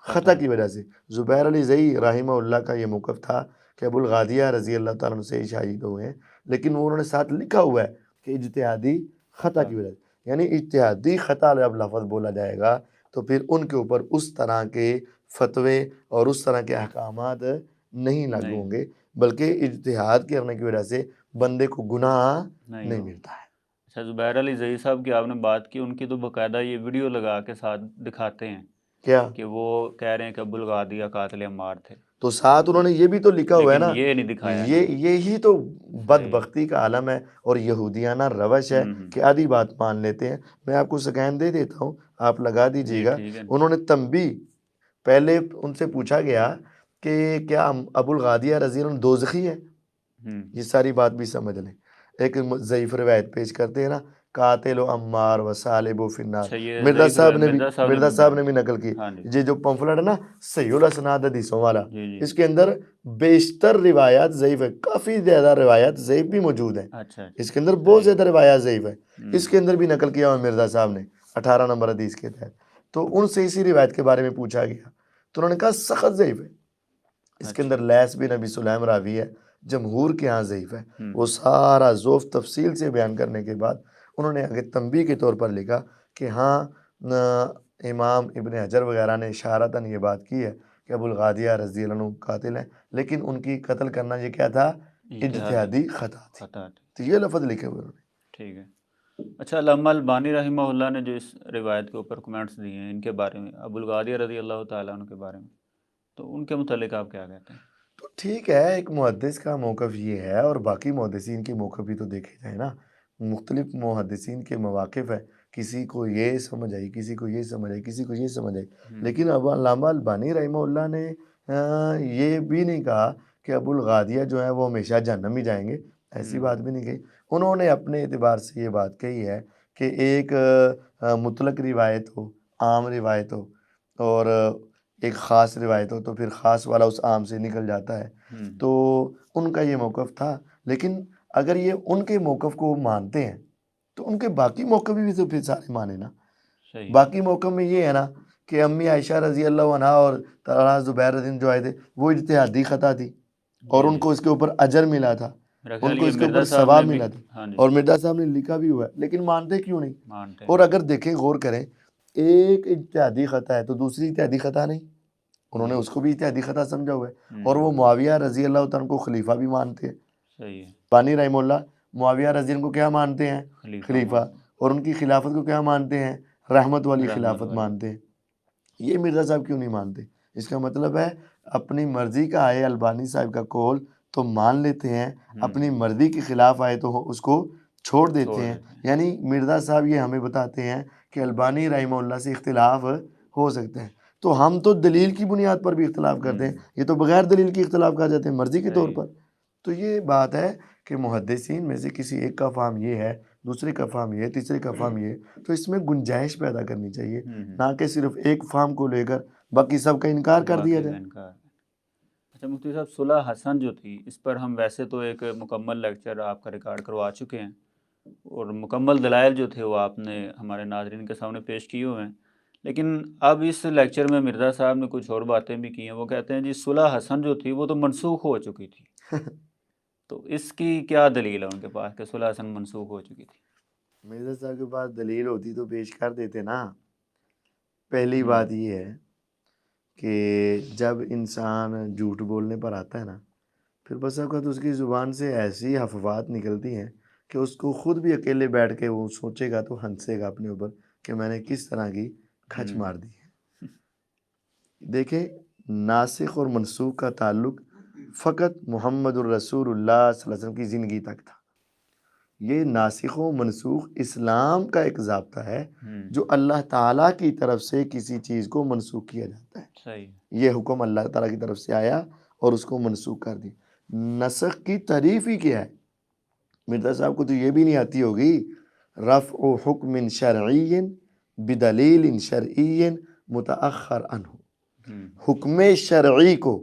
خطا کی وجہ سے؟ زبیر علی زئی رحمہ اللہ کا یہ موقف تھا کہ ابو الغادیہ رضی اللہ تعالیٰ عنہ سے شہید ہوئے ہیں، لیکن وہ انہوں نے ساتھ لکھا ہوا ہے کہ اجتہادی خطا کی وجہ سے، یعنی اجتہادی خطا جب لفظ بولا جائے گا تو پھر ان کے اوپر اس طرح کے فتوے اور اس طرح کے احکامات نہیں لاگو ہوں گے، بلکہ اجتہاد کرنے کی وجہ سے بندے کو گناہ نہیں ملتا ہے۔ اچھا، زبیر علی زئی صاحب کی آپ نے بات کی، ان کی تو باقاعدہ یہ ویڈیو لگا کے ساتھ دکھاتے ہیں کیا کہ وہ کہہ رہے ہیں کہ ابو الغادیہ قاتل عمار تھے، تو ساتھ انہوں نے یہ بھی تو لکھا ہوا ہے لیکن نا، یہ نہیں دکھایا انہوں نے۔ یہی تو صحیح۔ بدبختی کا عالم ہے اور یہودیانہ روش ہے کہ آدھی بات مان لیتے ہیں۔ میں آپ کو سکین دے دیتا ہوں، آپ لگا دیجئے جی گا۔ ٹھیک ہے۔ انہوں نے تنبیہ، پہلے ان سے پوچھا گیا کہ کیا ابو الغادیہ رضی اللہ عنہ دوزخی ہے؟ یہ ساری بات بھی سمجھ لیں۔ ایک ضعیف روایت پیش کرتے ہیں نا، قاتل و عمار و صالب و فی النار، اچھا، یہ مرزا ضعیف صاحب نے بھی مرزا صاحب نے بھی نقل کی۔ ہاں جی، یہ جو پمفلٹ ہے نا صحیح الاسناد حدیثوں والا، جی جی، اس کے اندر بیشتر روایات ضعیف ہے، کافی زیادہ روایات ضعیف بھی موجود ہیں، اچھا اس کے اندر بہت زیادہ روایات ضعیف ہے۔ ہوں، اس کے اندر بھی نقل کیا ہوا مرزا صاحب نے 18 نمبر حدیث کے تحت، تو ان سے اسی روایت کے بارے میں پوچھا گیا تو انہوں نے کہا سخت ضعیف ہے۔ اس کے اندر لیث بن ابی سلیم راوی ہے، جمہور کے ہاں ضعیف ہے۔ وہ سارا ذوف تفصیل سے بیان کرنے کے بعد انہوں نے آگے تنبیہ کے طور پر لکھا کہ ہاں امام ابن حجر وغیرہ نے اشارتاً یہ بات کی ہے کہ ابو الغادیہ رضی اللہ عنہ قاتل ہیں، لیکن ان کی قتل کرنا یہ کیا تھا؟ اجتہادی خطا تھی۔ تو یہ لفظ لکھے ہوئے انہوں نے۔ ٹھیک ہے۔ اچھا، علامہ البانی رحمہ اللہ نے جو اس روایت کے اوپر کمنٹس دیے ہیں ان کے بارے میں، ابو الغادیہ رضی اللہ تعالیٰ عنہ کے بارے میں، تو ان کے متعلق آپ کیا کہتے ہیں؟ تو ٹھیک ہے، ایک محدث کا موقف یہ ہے، اور باقی محدثین کے موقف بھی تو دیکھے جائیں نا۔ مختلف محدثین کے مواقف ہے، کسی کو یہ سمجھ آئی، کسی کو یہ سمجھ آئی، کسی کو یہ سمجھ آئی، لیکن اب علامہ البانی رحمہ اللہ نے یہ بھی نہیں کہا کہ ابو الغادیہ جو ہیں وہ ہمیشہ جہنم ہی جائیں گے، ایسی بات بھی نہیں کہی۔ انہوں نے اپنے اعتبار سے یہ بات کہی ہے کہ ایک مطلق روایت ہو، عام روایت ہو، اور ایک خاص روایت ہو، تو پھر خاص والا اس عام سے نکل جاتا ہے، تو ان کا یہ موقف تھا۔ لیکن اگر یہ ان کے موقف کو مانتے ہیں تو ان کے باقی موقف بھی تو پھر سارے مانے نا۔ باقی موقف میں یہ ہے نا کہ امی عائشہ رضی اللہ عنہا اور طلحہ زبیر رضی اللہ عنہ جو آئے تھے وہ اجتہادی خطا تھی، اور ان کو اس کے اوپر اجر ملا تھا، ان کو اس کے اوپر ثواب ملا تھا، اور مرزا صاحب نے لکھا بھی ہوا ہے، لیکن مانتے کیوں نہیں؟ اور اگر دیکھیں غور کریں، ایک اجتہادی خطا ہے تو دوسری اجتہادی خطا نہیں، انہوں نے اس کو بھی اجتہادی خطا سمجھا ہوا ہے، اور وہ معاویہ رضی اللہ تعالیٰ کو خلیفہ بھی مانتے ہیں۔ صحیح ہے۔ بانی رحمہ اللہ معاویہ رضی اللہ کو کیا مانتے ہیں؟ خلیفہ، اور ان کی خلافت کو کیا مانتے ہیں؟ رحمت والی خلافت مانتے ہیں۔ یہ مرزا صاحب کیوں نہیں مانتے؟ اس کا مطلب ہے اپنی مرضی کا آئے البانی صاحب کا قول تو مان لیتے ہیں، اپنی مرضی کے خلاف آئے تو اس کو چھوڑ دیتے ہیں۔ یعنی مرزا صاحب یہ ہمیں بتاتے ہیں کہ البانی رحمہ اللہ سے اختلاف ہو سکتے ہیں، تو ہم تو دلیل کی بنیاد پر بھی اختلاف کرتے ہیں، یہ تو بغیر دلیل کی اختلاف کر جاتے ہیں مرضی کے طور پر۔ تو یہ بات ہے کہ محدثین میں سے کسی ایک کا فہم یہ ہے، دوسرے کا فہم یہ ہے، تیسرے کا فہم یہ ہے، تو اس میں گنجائش پیدا کرنی چاہیے، نہ کہ صرف ایک فہم کو لے کر باقی سب کا انکار کر دیا جائے۔ اچھا مفتی صاحب، صلح حسن جو تھی اس پر ہم ویسے تو ایک مکمل لیکچر آپ کا ریکارڈ کروا چکے ہیں، اور مکمل دلائل جو تھے وہ آپ نے ہمارے ناظرین کے سامنے پیش کیے ہوئے ہیں، لیکن اب اس لیکچر میں مرزا صاحب نے کچھ اور باتیں بھی کی ہیں۔ وہ کہتے ہیں جی صلح حسن جو تھی وہ تو منسوخ ہو چکی تھی، تو اس کی کیا دلیل ہے ان کے پاس کہ صلح حسن منسوخ ہو چکی تھی؟ مرزا صاحب کے پاس دلیل ہوتی تو پیش کر دیتے نا۔ پہلی بات یہ ہے کہ جب انسان جھوٹ بولنے پر آتا ہے نا، پھر بس اوقات اس کی زبان سے ایسی افواہات نکلتی ہیں کہ اس کو خود بھی اکیلے بیٹھ کے وہ سوچے گا تو ہنسے گا اپنے اوپر کہ میں نے کس طرح کی کھچ مار دی ہے۔ دیکھیں ناسخ اور منسوخ کا تعلق فقط محمد الرسول اللہ صلی اللہ علیہ وسلم کی زندگی تک تھا۔ یہ ناسخ و منسوخ اسلام کا ایک ضابطہ ہے جو اللہ تعالیٰ کی طرف سے کسی چیز کو منسوخ کیا جاتا ہے۔ صحیح۔ یہ حکم اللہ تعالیٰ کی طرف سے آیا اور اس کو منسوخ کر دیا۔ نسخ کی تعریف ہی کیا ہے؟ مرزا صاحب کو تو یہ بھی نہیں آتی ہوگی، رفع حکم شرعی بدلیل شرعی متأخر عنہ، حکم شرعی کو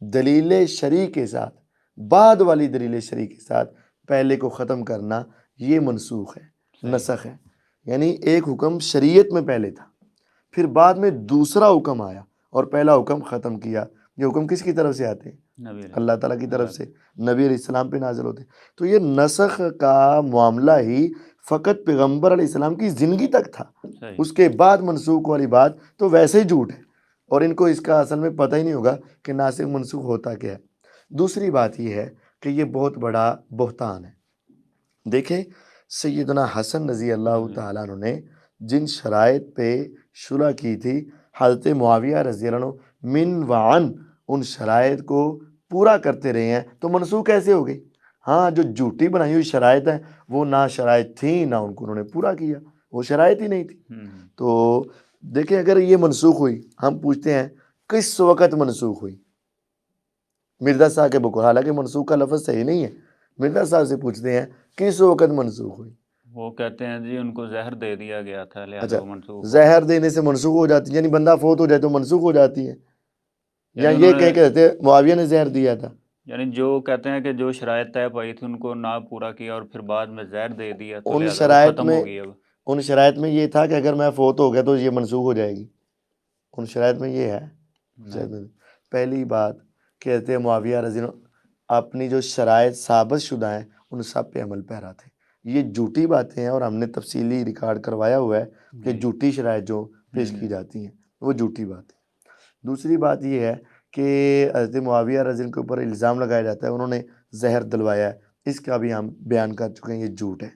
دلیل شرعی کے ساتھ، بعد والی دلیل شرعی کے ساتھ پہلے کو ختم کرنا، یہ منسوخ ہے، نسخ ہے۔ یعنی ایک حکم شریعت میں پہلے تھا، پھر بعد میں دوسرا حکم آیا اور پہلا حکم ختم کیا۔ یہ حکم کس کی طرف سے آتے ہیں؟ اللہ تعالیٰ کی طرف سے، نبی علیہ السلام پہ نازل ہوتے۔ تو یہ نسخ کا معاملہ ہی فقط پیغمبر علیہ السلام کی زندگی تک تھا، اس کے بعد منسوخ والی بات تو ویسے ہی جھوٹ ہے، اور ان کو اس کا اصل میں پتہ ہی نہیں ہوگا کہ ناسخ منسوخ ہوتا کیا ہے۔ دوسری بات یہ ہے کہ یہ بہت بڑا بہتان ہے۔ دیکھیں سیدنا حسن رضی اللہ تعالیٰ عنہ نے جن شرائط پہ شرع کی تھی، حضرت معاویہ رضی اللہ عنہ من وعن ان شرائط کو پورا کرتے رہے ہیں، تو منسوخ کیسے ہو گئی؟ ہاں جو جھوٹی بنائی ہوئی شرائط ہیں وہ نہ شرائط تھیں نہ ان کو انہوں نے پورا کیا، وہ شرائط ہی نہیں تھی۔ تو دیکھیں اگر یہ منسوخ ہوئی، ہم پوچھتے ہیں کس وقت منسوخ ہوئی؟ مرزا صاحب کے بقول، حالانکہ منسوخ کا لفظ صحیح نہیں ہے، مرزا صاحب سے پوچھتے ہیں کس وقت منسوخ ہوئی؟ وہ کہتے ہیں جی ان کو زہر دے دیا گیا تھا لہذا وہ منسوخ ہو۔ زہر دینے سے منسوخ ہو جاتی ہے، یعنی بندہ فوت ہو جائے تو منسوخ ہو جاتی ہے، یا یعنی یہ کہہ کے کہتے معاویہ نے زہر دیا تھا؟ یعنی جو کہتے ہیں کہ جو شرائط طے پائی تھی ان کو نہ پورا کیا اور پھر بعد میں زہر دے دیا تو ان لہذا وہ شرائط ختم میں ہو گئی۔ اب ان شرائط میں یہ تھا کہ اگر میں فوت ہو گیا تو یہ منسوخ ہو جائے گی، ان شرائط میں یہ ہے۔ پہلی بات کہتے ہیں معاویہ رضی اللہ عنہ اپنی جو شرائط ثابت شدہ ہیں ان سب پہ عمل پیرا تھے۔ یہ جھوٹی باتیں ہیں اور ہم نے تفصیلی ریکارڈ کروایا ہوا ہے کہ جھوٹی شرائط جو پیش کی جاتی ہیں وہ جھوٹی بات ہے۔ دوسری بات یہ ہے کہ حضرت معاویہ رضی اللہ عنہ کے اوپر الزام لگایا جاتا ہے انہوں نے زہر دلوایا ہے، اس کا بھی ہم بیان کر چکے ہیں، یہ جھوٹ ہے۔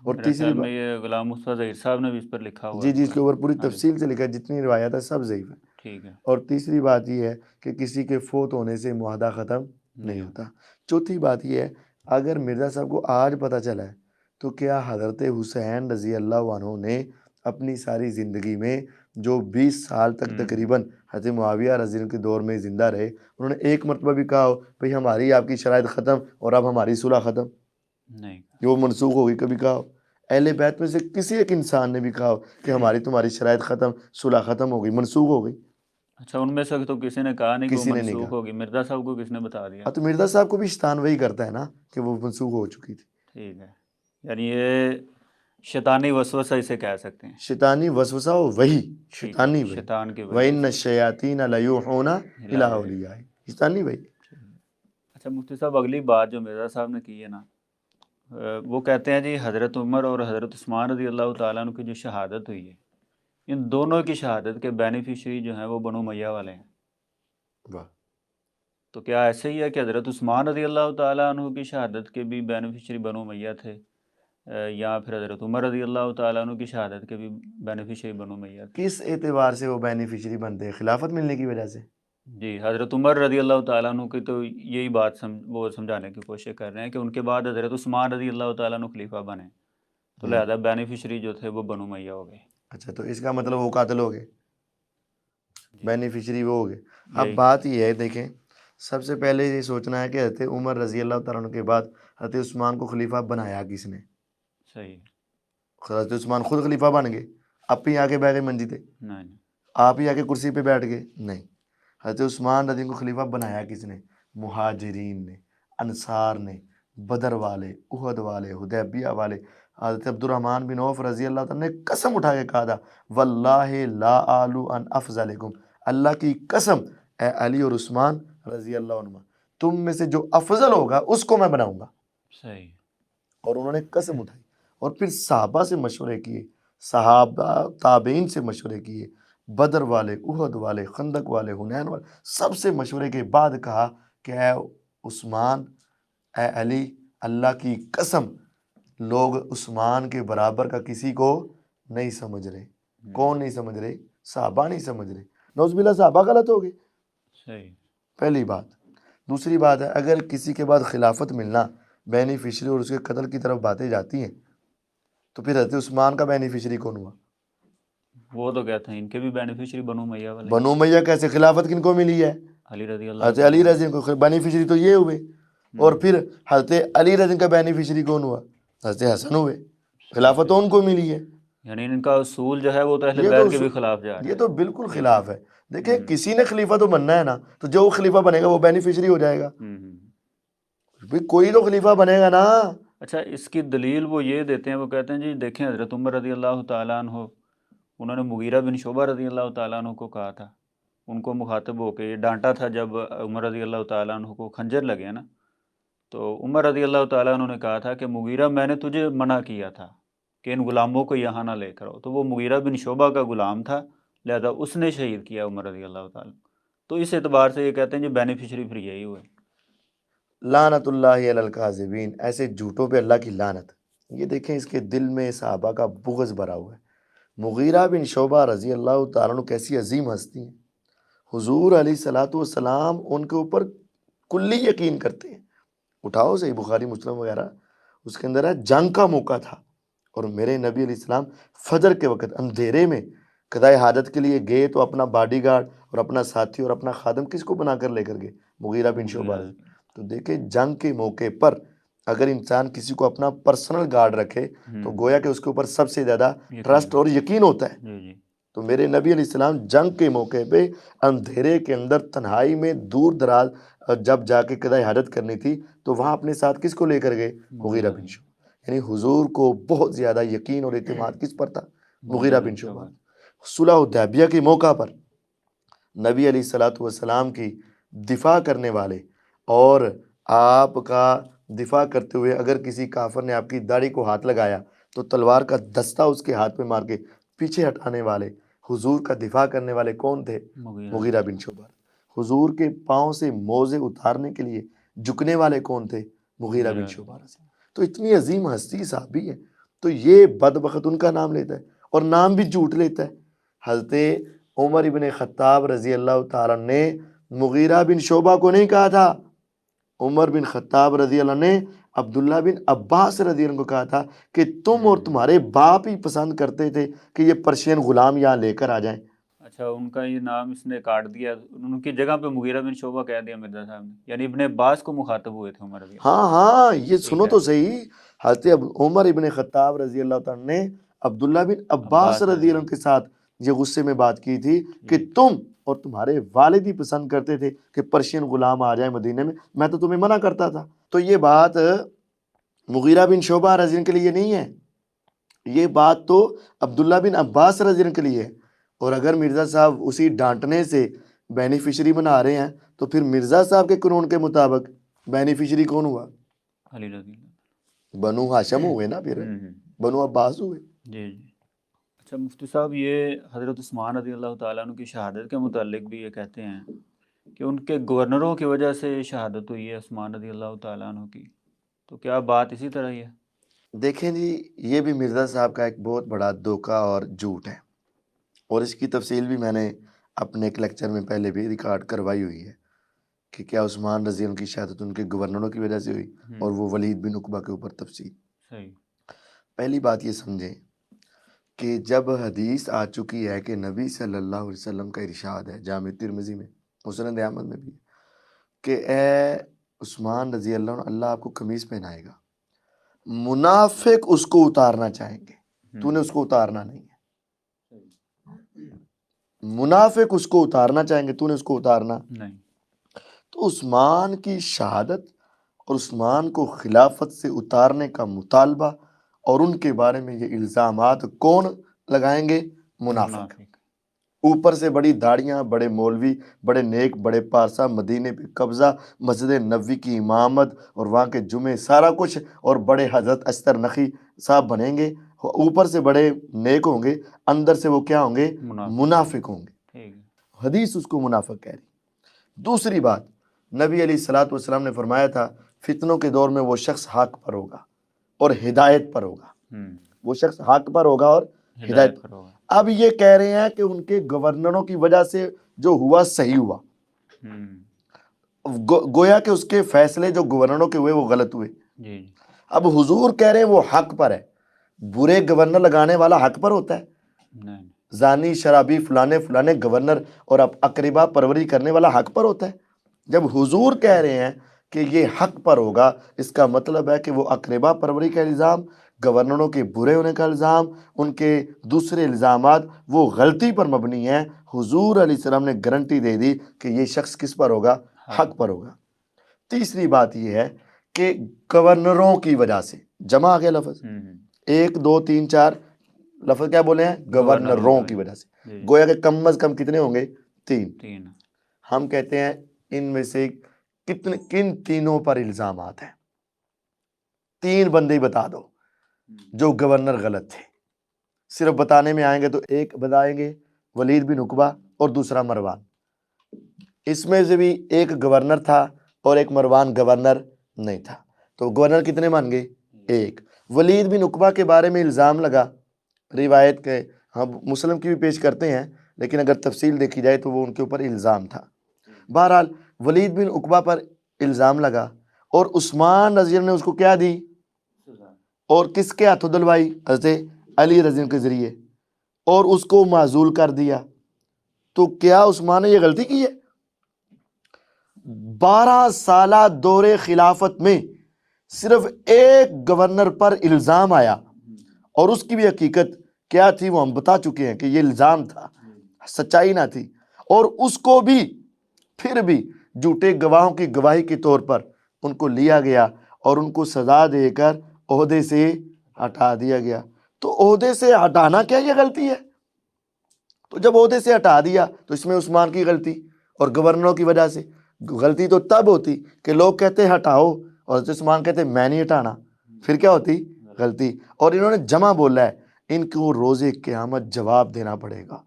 اور میرے تیسری خیال میں بات، یہ غلام مصطفیٰ ظہیر صاحب نے بھی اس پر لکھا ہوا جی ہے اس کے اوپر پوری ہاں جی، تفصیل سے لکھا ہے، جتنی روایات ہے سب ضعیف ہے۔ ٹھیک ہے، اور تیسری بات یہ ہے کہ کسی کے فوت ہونے سے معاہدہ ختم نہیں ہوتا۔ چوتھی بات یہ ہے اگر مرزا صاحب کو آج پتہ چلا ہے تو کیا حضرت حسین رضی اللہ عنہ نے اپنی ساری زندگی میں جو 20 سال تک تقریباً حضرت معاویہ رضی اللہ عنہ کے دور میں زندہ رہے، انہوں نے ایک مرتبہ بھی کہا ہو بھئی ہماری آپ کی شرائط ختم اور اب ہماری صلح ختم، نہیں یہ وہ منسوخ ہو گئی، کبھی کہا ہو؟ اہل بیت میں سے کسی ایک انسان نے بھی کہا ہو کہ ہماری تمہاری شرائط ختم، صلح ختم ہو گئی، منسوخ ہو گئی؟ اچھا ان میں سے تو کسی نے کہا نہیں کہ وہ کسی نے نہیں منسوخ کہا۔ ہوگی، مرزا صاحب کو کس نے بتا دیا؟ ہاں تو مرزا صاحب کو بھی شیطان وہی کرتا ہے نا کہ وہ منسوخ ہو چکی تھی۔ ٹھیک ہے، یعنی یہ شیطانی وسوسہ اسے کہہ سکتے ہیں۔ شیطانی وسوسہ ہو وہی، ٹھیک ہے، شیطانی وہی، شیطان کی وجہ وَإِنَّ سے۔ الشَّيَاطِينَ لَيُوحُونَ إِلَىٰ أَوْلِيَائِهِمْ، شیطانی وہی۔ اچھا مفتی صاحب اگلی بات جو مرزا صاحب نے کی ہے نا، وہ کہتے ہیں جی حضرت عمر اور حضرت عثمان رضی اللہ تعالیٰ عنہ کی جو شہادت ہوئی ہے، ان دونوں کی شہادت کے بینیفیشری جو ہیں وہ بنو امیہ والے ہیں۔ واہ، تو کیا ایسے ہی ہے کہ حضرت عثمان رضی اللہ تعالیٰ عنہ کی شہادت کے بھی بینیفیشری بنو امیہ تھے، یا پھر حضرت عمر رضی اللہ تعالیٰ عنہ کی شہادت کے بھی بینیفیشری بنو امیہ تھے؟ کس اعتبار سے وہ بینیفیشری بنتے ہیں؟ خلافت ملنے کی وجہ سے؟ جی حضرت عمر رضی اللہ تعالیٰ عنہ کی تو یہی بات وہ سمجھانے کی کوشش کر رہے ہیں کہ ان کے بعد حضرت عثمان رضی اللہ تعالیٰ عنہ خلیفہ بنے، تو لہذا بینیفیشری جو تھے وہ بنو امیہ ہو گئے۔ اچھا تو اس کا مطلب وہ قاتل ہو گئے، بینیفیشری وہ ہو گئے۔ اب بات یہ ہے، دیکھیں سب سے پہلے یہ سوچنا ہے کہ حضرت عمر رضی اللہ تعالیٰ عنہ کے بعد حضرت عثمان کو خلیفہ بنایا کس نے؟ صحیح، حضرت عثمان خود خلیفہ بن گئے، آپ ہی آگے بیٹھ گئے منجی پہ، نہیں آپ ہی آگے کرسی پہ بیٹھ گئے؟ نہیں، حضرت عثمان رضی اللہ کو خلیفہ بنایا کس نے؟ مہاجرین نے، انصار نے، بدر والے، احد والے، حدیبیہ والے۔ حضرت عبد الرحمن بن عوف رضی اللہ تعالیٰ نے قسم اٹھا کے کہا تھا واللہ لا آلو ان افضلکم، اللہ کی قسم اے علی اور عثمان رضی اللہ عنہ، تم میں سے جو افضل ہوگا اس کو میں بناؤں گا۔ صحیح، اور انہوں نے قسم اٹھائی، اور پھر صحابہ سے مشورے کیے، صحابہ تابعین سے مشورے کیے، بدر والے، احد والے، خندق والے، حنین والے، سب سے مشورے کے بعد کہا کہ اے عثمان، اے علی، اللہ کی قسم لوگ عثمان کے برابر کا کسی کو نہیں سمجھ رہے. کون نہیں سمجھ رہے؟ صحابہ نہیں سمجھ رہے. نعوذ باللہ صحابہ غلط ہو گئے. صحیح. پہلی بات. دوسری بات ہے اگر کسی کے بعد خلافت ملنا بینیفیشری اور اس کے قتل کی طرف باتیں جاتی ہیں تو پھر حضرت عثمان کا بینیفیشری کون ہوا؟ وہ تو کہتے ہیں ان کے بھی بینیفیشری بنو امیہ والے. بنو امیہ کیسے؟ خلافت کن کو ملی ہے؟ علی رضی اللہ حضرت علی رضی کو بینیفیشری تو یہ ہوئے. اور پھر حضرت علی رضی کا بینیفیشری کون ہوا؟ حضرت حسن ہوئے. خلافت تو ان کو ملی ہے. یعنی ان کا اصول جو ہے وہ تو اہل یہ بیت تو کے بھی خلاف جا رہا ہے. یہ تو بالکل خلاف ہے. دیکھیں کسی نے خلیفہ تو بننا ہے نا، تو جو خلیفہ بنے گا وہ بینیفیشری ہو جائے گا. کوئی تو خلیفہ بنے گا نا. اچھا اس کی دلیل وہ یہ دیتے ہیں، وہ کہتے ہیں جی دیکھیں حضرت عمر رضی اللہ تعالیٰ عنہ انہوں نے مغیرہ بن شعبہ رضی اللہ تعالیٰ عنہ کو کہا تھا، ان کو مخاطب ہو کے یہ ڈانٹا تھا جب عمر رضی اللہ تعالیٰ عنہ کو خنجر لگے نا، تو عمر رضی اللہ تعالیٰ عنہ نے کہا تھا کہ مغیرہ میں نے تجھے منع کیا تھا کہ ان غلاموں کو یہاں نہ لے کر آؤ. تو وہ مغیرہ بن شعبہ کا غلام تھا، لہذا اس نے شہید کیا عمر رضی اللہ تعالیٰ. تو اس اعتبار سے یہ کہتے ہیں جی بینیفیشری پھر یہی ہوئے. لعنت اللہ علی الکاذبین، ایسے جھوٹوں پہ اللہ کی لعنت. یہ دیکھیں اس کے دل میں صحابہ کا بغض بھرا ہوا ہے. مغیرہ بن شعبہ رضی اللہ تعالیٰ عنہ کیسی عظیم ہستی ہیں. حضور علیہ الصلوۃ والسلام ان کے اوپر کلی یقین کرتے ہیں. اٹھاؤ صحیح بخاری مسلم وغیرہ، اس کے اندر ہے جنگ کا موقع تھا اور میرے نبی علیہ السلام فجر کے وقت اندھیرے میں قضائے حاجت کے لیے گئے تو اپنا باڈی گارڈ اور اپنا ساتھی اور اپنا خادم کس کو بنا کر لے کر گئے؟ مغیرہ بن شعبہ. تو دیکھیں جنگ کے موقع پر اگر انسان کسی کو اپنا پرسنل گارڈ رکھے تو گویا کہ اس کے اوپر سب سے زیادہ ٹرسٹ اور یقین ہوتا ہے. تو میرے نبی علیہ السلام جنگ کے موقع پہ اندھیرے کے اندر تنہائی میں دور دراز جب جا کے قضائے حاجت کرنی تھی تو وہاں اپنے ساتھ کس کو لے کر گئے؟ مغیرہ بن شعبہ. یعنی حضور کو بہت زیادہ یقین اور اعتماد کس پر تھا؟ مغیرہ بن شعبہ. صلح حدیبیہ کے موقع پر نبی علیہ الصلوۃ والسلام کی دفاع کرنے والے اور آپ کا دفاع کرتے ہوئے اگر کسی کافر نے آپ کی داڑھی کو ہاتھ لگایا تو تلوار کا دستہ اس کے ہاتھ میں مار کے پیچھے ہٹانے والے حضور کا دفاع کرنے والے کون تھے؟ مغیرہ بن شعبہ. حضور کے پاؤں سے موزے اتارنے کے لیے جھکنے والے کون تھے؟ مغیرہ بن شعبہ. تو اتنی عظیم ہستی صحابی ہے تو یہ بدبخت ان کا نام لیتا ہے اور نام بھی جھوٹ لیتا ہے. حضرت عمر ابن خطاب رضی اللہ تعالیٰ نے مغیرہ بن شعبہ کو نہیں کہا تھا. عمر بن خطاب رضی اللہ نے عبداللہ بن عباس رضی اللہ کو کہا تھا کہ تم اور تمہارے باپ ہی پسند کرتے تھے کہ یہ پرشین غلام یہاں لے کر آ جائیں. اچھا ان کا یہ نام اس نے کاٹ دیا، ان کی جگہ پہ مغیرہ بن شعبہ کہہ دیا مرزا صاحب نے، یعنی ابن عباس کو مخاطب ہوئے تھے عمر رضی اللہ. ہاں یہ سنو تو صحیح. حضرت عمر ابن خطاب رضی اللہ تعالیٰ نے عبداللہ بن عباس رضی اللہ کے ساتھ یہ غصے میں بات کی تھی کہ تم اور تمہارے والد ہی پسند کرتے تھے کہ پرشین غلام آ جائیں مدینے میں تو تمہیں منع کرتا تھا. تو یہ بات مغیرہ بن شعبہ رضی اللہ کے لیے نہیں ہے، یہ بات تو عبداللہ بن عباس رضی اللہ کے لیے ہے. اور اگر مرزا صاحب اسی ڈانٹنے سے بینیفیشری بنا رہے ہیں تو پھر مرزا صاحب کے قانون کے مطابق بینیفیشری کون ہوا؟ علی رضی اللہ. بنو ہاشم ہوئے نا، پھر بنو عباس ہوئے. جی. اچھا مفتی صاحب یہ حضرت عثمان رضی اللہ تعالیٰ عنہ کی شہادت کے متعلق بھی یہ کہتے ہیں کہ ان کے گورنروں کی وجہ سے شہادت ہوئی ہے عثمان رضی اللہ تعالیٰ عنہ کی، تو کیا بات اسی طرح ہی ہے؟ دیکھیں جی یہ بھی مرزا صاحب کا ایک بہت بڑا دھوکہ اور جھوٹ ہے اور اس کی تفصیل بھی میں نے اپنے ایک لیکچر میں پہلے بھی ریکارڈ کروائی ہوئی ہے کہ کیا عثمان رضی اللہ کی شہادت ان کے گورنروں کی وجہ سے ہوئی اور وہ ولید بن عقبہ کے اوپر تفصیل. پہلی بات یہ سمجھیں کہ جب حدیث آ چکی ہے کہ نبی صلی اللہ علیہ وسلم کا ارشاد ہے جامع ترمذی میں، مسند احمد میں بھی، کہ اے عثمان رضی اللہ عنہ اللہ آپ کو قمیص پہنائے گا، منافق اس کو اتارنا چاہیں گے، تو نے اس کو اتارنا نہیں ہے. منافق اس کو اتارنا چاہیں گے، تو نے اس کو اتارنا نہیں. تو عثمان کی شہادت اور عثمان کو خلافت سے اتارنے کا مطالبہ اور ان کے بارے میں یہ الزامات کون لگائیں گے؟ منافق. اوپر سے بڑی داڑیاں، بڑے مولوی، بڑے نیک، بڑے پارسا، مدینے پہ قبضہ، مسجد نبوی کی امامت اور وہاں کے جمعے سارا کچھ، اور بڑے حضرت اشتر نقی صاحب بنیں گے. اوپر سے بڑے نیک ہوں گے، اندر سے وہ کیا ہوں گے؟ منافق ہوں گے. حدیث اس کو منافق کہہ رہی. دوسری بات، نبی علیہ الصلوۃ والسلام نے فرمایا تھا فتنوں کے دور میں وہ شخص حق پر ہوگا اور ہدایت پر ہوگا، ہم، وہ شخص حق پر ہوگا اور ہدایت ہدایت پر۔ پر ہوگا۔ اب یہ کہہ رہے ہیں کہ ان کے گورنروں کی وجہ سے جو ہوا صحیح ہوا، ہم، گویا کہ اس کے فیصلے جو گورنروں کے ہوئے وہ غلط ہوئے۔ جی جی، اب حضور کہہ رہے ہیں وہ حق پر ہے۔ برے گورنر لگانے والا حق پر ہوتا ہے؟ نہیں، زانی، شرابی، فلانے فلانے گورنر اور اقربا پروری کرنے والا حق پر ہوتا ہے؟ جب حضور کہہ رہے ہیں کہ یہ حق پر ہوگا، اس کا مطلب ہے کہ وہ اقربا پروری کا الزام، گورنروں کے برے ہونے کا الزام، ان کے دوسرے الزامات وہ غلطی پر مبنی ہیں۔ حضور علیہ السلام نے گارنٹی دے دی کہ یہ شخص کس پر ہوگا؟ حق پر ہوگا۔ تیسری بات یہ ہے کہ گورنروں کی وجہ سے، جمع آ گیا لفظ، ہم، 1 2 3 4 لفظ کیا بولے ہیں؟ گورنروں کی وجہ سے۔ جی، گویا کہ کم از کم کتنے ہوں گے؟ 3۔ 3، ہم کہتے ہیں ان میں سے کن تینوں پر الزامات ہیں؟ 3 بندے ہی بتا دو جو گورنر غلط تھے۔ صرف بتانے میں آئیں گے تو ایک بتائیں گے، ولید بن عقبہ، اور دوسرا مروان۔ اس میں سے بھی ایک گورنر تھا اور ایک مروان گورنر نہیں تھا، تو گورنر کتنے مان گئے؟ 1۔ ولید بن عقبہ کے بارے میں الزام لگا، روایت کے ہم مسلم کی بھی پیش کرتے ہیں، لیکن اگر تفصیل دیکھی جائے تو وہ ان کے اوپر الزام تھا۔ بہرحال ولید بن عقبہ پر الزام لگا اور عثمان رضی اللہ عنہ نے اس کو کیا دی؟ اور کس کے ہاتھوں دلوائی؟ حضرت علی رضی اللہ عنہ کے ذریعے، اور اس کو معزول کر دیا۔ تو کیا عثمان نے یہ غلطی کی ہے؟ 12 سالہ دور خلافت میں صرف ایک گورنر پر الزام آیا، اور اس کی بھی حقیقت کیا تھی وہ ہم بتا چکے ہیں کہ یہ الزام تھا، سچائی نہ تھی، اور اس کو بھی پھر بھی جھوٹے گواہوں کی گواہی کے طور پر ان کو لیا گیا اور ان کو سزا دے کر عہدے سے ہٹا دیا گیا۔ تو عہدے سے ہٹانا کیا یہ غلطی ہے؟ تو جب عہدے سے ہٹا دیا تو اس میں عثمان کی غلطی اور گورنروں کی وجہ سے۔ غلطی تو تب ہوتی کہ لوگ کہتے ہٹاؤ اور حضرت عثمان کہتے میں نہیں ہٹانا، پھر کیا ہوتی؟ غلطی۔ اور انہوں نے جمع بولا ہے، ان کو روز قیامت جواب دینا پڑے گا،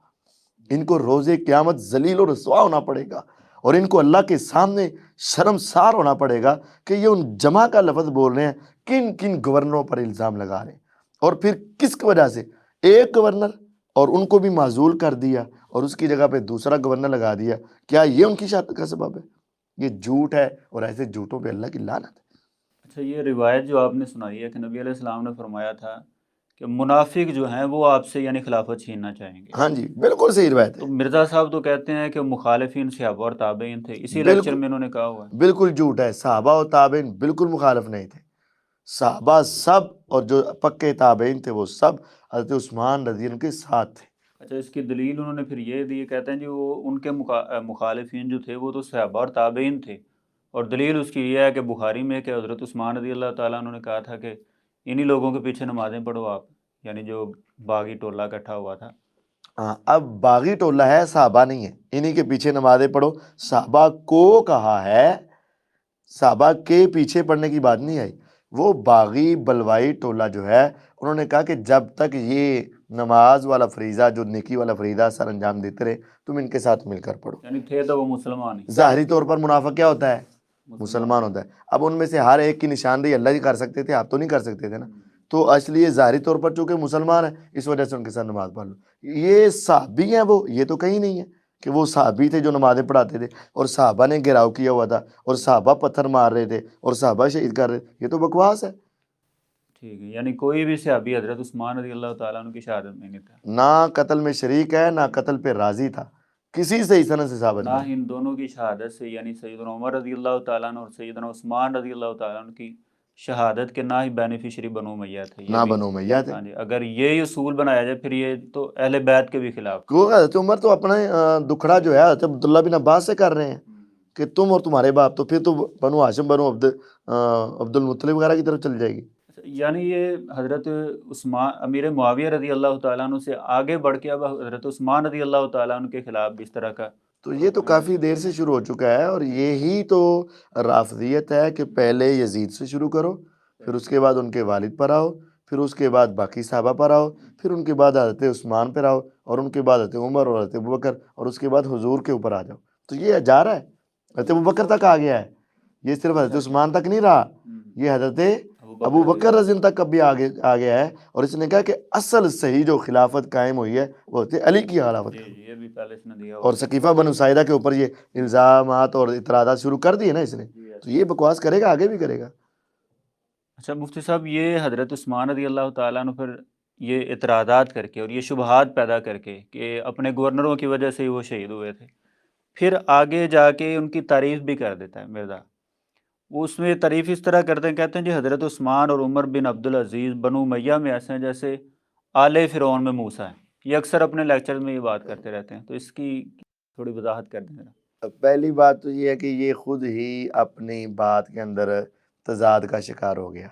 ان کو روز قیامت ذلیل و رسوا ہونا پڑے گا، اور ان کو اللہ کے سامنے شرمسار ہونا پڑے گا کہ یہ ان جمع کا لفظ بول رہے ہیں، کن کن گورنروں پر الزام لگا رہے ہیں، اور پھر کس کی وجہ سے؟ ایک گورنر، اور ان کو بھی معزول کر دیا اور اس کی جگہ پہ دوسرا گورنر لگا دیا۔ کیا یہ ان کی شہادت کا سبب ہے؟ یہ جھوٹ ہے، اور ایسے جھوٹوں پہ اللہ کی لعنت ہے۔ اچھا، یہ روایت جو آپ نے سنائی ہے کہ نبی علیہ السلام نے فرمایا تھا کہ منافق جو ہیں وہ آپ سے یعنی خلافت چھیننا چاہیں گے، ہاں جی، بالکل صحیح روایت تو ہے۔ مرزا صاحب تو کہتے ہیں کہ مخالفین صحابہ اور تابعین تھے، اسی لیکچر بالکل میں انہوں نے کہا ہوا ہے۔ بالکل جھوٹ ہے، صحابہ و تابعین بالکل مخالف نہیں تھے۔ صحابہ سب اور جو پکے تابعین تھے وہ سب حضرت عثمان رضی اللہ عنہ کے ساتھ تھے۔ اچھا، اس کی دلیل انہوں نے پھر یہ دی، کہتے ہیں جی وہ ان کے مخالفین جو تھے وہ تو صحابہ اور تابعین تھے، اور دلیل اس کی یہ ہے کہ بخاری میں کہ حضرت عثمان رضی اللہ تعالیٰ عنہ نے کہا تھا کہ انہی لوگوں کے پیچھے نمازیں پڑھو آپ، یعنی جو باغی ٹولہ اکٹھا ہوا تھا۔ ہاں، اب باغی ٹولہ ہے، صحابہ نہیں ہے، انہی کے پیچھے نمازیں پڑھو۔ صحابہ کو کہا ہے، صحابہ کے پیچھے پڑھنے کی بات نہیں آئی۔ وہ باغی بلوائی ٹولہ جو ہے، انہوں نے کہا کہ جب تک یہ نماز والا فریضہ، جو نیکی والا فریضہ سر انجام دیتے رہے، تم ان کے ساتھ مل کر پڑھو۔ یعنی تھے تو وہ مسلمان ہی، ظاہری طور پر منافق کیا ہوتا ہے؟ مسلمان ہوتا ہے۔ اب ان میں سے ہر ایک کی نشاندہی اللہ ہی کر سکتے تھے، آپ تو نہیں کر سکتے تھے نا، تو اس لیے ظاہری طور پر چونکہ مسلمان ہیں، اس وجہ سے ان کے ساتھ نماز پڑھ لو۔ یہ صحابی ہیں، وہ یہ تو کہیں نہیں ہے کہ وہ صحابی تھے جو نمازیں پڑھاتے تھے اور صحابہ نے گھیراؤ کیا ہوا تھا اور صحابہ پتھر مار رہے تھے اور صحابہ شہید کر رہے تھے، یہ تو بکواس ہے۔ ٹھیک ہے، یعنی کوئی بھی صحابی حضرت عثمان رضی اللہ تعالیٰ عنہ کی شہادت میں نہیں تھا، نہ قتل میں شریک ہے، نہ قتل پہ راضی تھا، کسی سے اس طرح سے ثابت نہ نہیں۔ ہی ان دونوں کی شہادت سے، یعنی سیدنا عمر رضی اللہ تعالیٰ عنہ اور سیدنا عثمان رضی اللہ تعالیٰ عنہ کی شہادت کے نہ ہی بینیفیشری بنو امیہ تھے، یہ نہ بھی۔ بنو امیہ تھے۔ ہاں جی، اگر یہ اصول بنایا جائے پھر یہ تو اہل بیت کے بھی خلاف۔ وہ حضرت عمر تو اپنا دکھڑا جو ہے حضرت عبداللہ بن عباس سے کر رہے ہیں کہ تم اور تمہارے باپ، تو پھر تو بنو ہاشم، بنو عبد المطلب وغیرہ کی طرف چل جائے گی۔ یعنی یہ حضرت عثمان امیر معاویہ رضی اللہ تعالیٰ عنہ سے آگے بڑھ کے اب حضرت عثمان رضی اللہ تعالیٰ عنہ کے خلاف بھی اس طرح کا۔ تو یہ تو کافی دیر سے شروع ہو چکا ہے، اور یہی تو رافضیت ہے کہ پہلے یزید سے شروع کرو، پھر اس کے بعد ان کے والد پر آؤ، پھر اس کے بعد باقی صحابہ پر آؤ، پھر ان کے بعد حضرت عثمان پر آؤ، اور ان کے بعد حضرت عمر اور حضرت ابوبکر، اور اس کے بعد حضور کے اوپر آ جاؤ۔ تو یہ جا رہا ہے، حضرت ابوبکر تک آ گیا ہے، یہ صرف حضرت عثمان تک نہیں رہا، یہ حضرت ابو بکر رضی اللہ تک کبھی آگے ہے، اور اس نے کہا کہ اصل صحیح جو خلافت قائم ہوئی ہے وہ ہوتی ہے علی کی خلافت جی جی، یہ بھی پہلے اس نے دیا اور ثقیفہ بنو ساعدہ کے اوپر یہ الزامات اور اعتراضات شروع کر دیے نا اس نے، تو یہ بکواس کرے گا، آگے بھی کرے گا۔ اچھا مفتی صاحب، یہ حضرت عثمان رضی اللہ تعالیٰ عنہ پھر یہ اعتراضات کر کے اور یہ شبہات پیدا کر کے کہ اپنے گورنروں کی وجہ سے ہی وہ شہید ہوئے تھے، پھر آگے جا کے ان کی تعریف بھی کر دیتا ہے مرزا۔ وہ اس میں تعریف اس طرح کرتے ہیں، کہتے ہیں جی حضرت عثمان اور عمر بن عبدالعزیز بنو امیہ میں ایسے ہیں جیسے آل فرعون میں موسیٰ ہیں۔ یہ اکثر اپنے لیکچر میں یہ بات کرتے رہتے ہیں، تو اس کی تھوڑی وضاحت کر دیں ذرا۔ پہلی بات تو یہ ہے کہ یہ خود ہی اپنی بات کے اندر تضاد کا شکار ہو گیا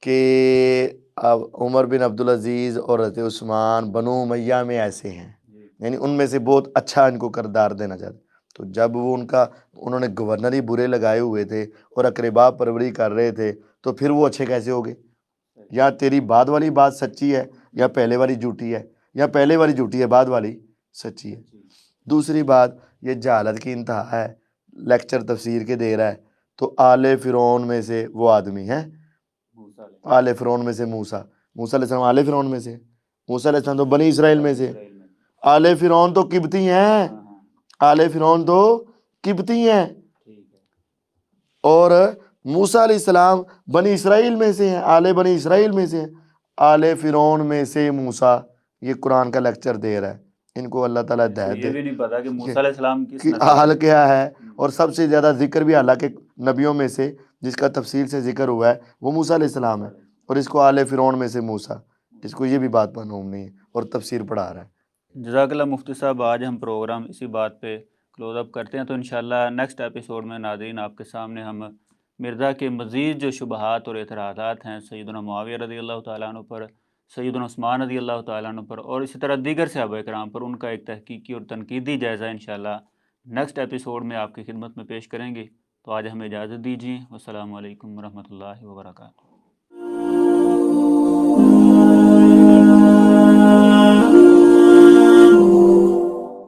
کہ اب عمر بن عبدالعزیز اور حضرت عثمان بنو امیہ میں ایسے ہیں، یعنی ان میں سے بہت اچھا ان کو کردار دینا چاہتے، تو جب وہ انہوں نے گورنر ہی برے لگائے ہوئے تھے اور اقربا پروری کر رہے تھے، تو پھر وہ اچھے کیسے ہو گئے؟ یا تیری بعد والی بات سچی ہے یا پہلے والی جھوٹی ہے، یا پہلے والی جھوٹی ہے بعد والی سچی ہے۔ دوسری بات، یہ جہالت کی انتہا ہے، لیکچر تفسیر کے دے رہا ہے، تو آل فرعون میں سے وہ آدمی ہے، آل فرعون میں سے موسیٰ علیہ السلام آل فرعون میں سے، موسیٰ علیہ السلام تو بنی اسرائیل میں سے، آل فرعون تو قبطی ہیں، آل فرعون تو قبطی ہیں، اور موسیٰ علیہ السلام بنی اسرائیل میں سے ہیں، آل بنی اسرائیل میں سے ہیں، آل فرعون میں سے موسیٰ۔ یہ قرآن کا لیکچر دے رہا ہے، ان کو اللہ تعالیٰ ہدایت یہ دے بھی نہیں پتا کہ موسیٰ علیہ السلام کس کہ نسل حال سے کیا ہے، اور سب سے زیادہ ذکر بھی اللہ کے نبیوں میں سے جس کا تفصیل سے ذکر ہوا ہے وہ موسیٰ علیہ السلام ہے، اور اس کو آل فرعون میں سے موسیٰ، اس کو یہ بھی بات معلوم نہیں ہے اور تفسیر پڑھا رہا ہے۔ جزاک اللہ مفتی صاحب، آج ہم پروگرام اسی بات پہ کلوز اپ کرتے ہیں، تو انشاءاللہ نیکسٹ ایپیسوڈ میں ناظرین آپ کے سامنے ہم مرزا کے مزید جو شبہات اور اعتراضات ہیں سیدنا معاویہ رضی اللہ تعالیٰ عنہ پر، سیدنا عثمان رضی اللہ تعالیٰ عنہ پر، اور اسی طرح دیگر صحابہ کرام پر، ان کا ایک تحقیقی اور تنقیدی جائزہ انشاءاللہ نیکسٹ ایپیسوڈ میں آپ کی خدمت میں پیش کریں گے۔ تو آج ہمیں اجازت دیجیے، والسلام علیکم ورحمۃ اللہ وبرکاتہ۔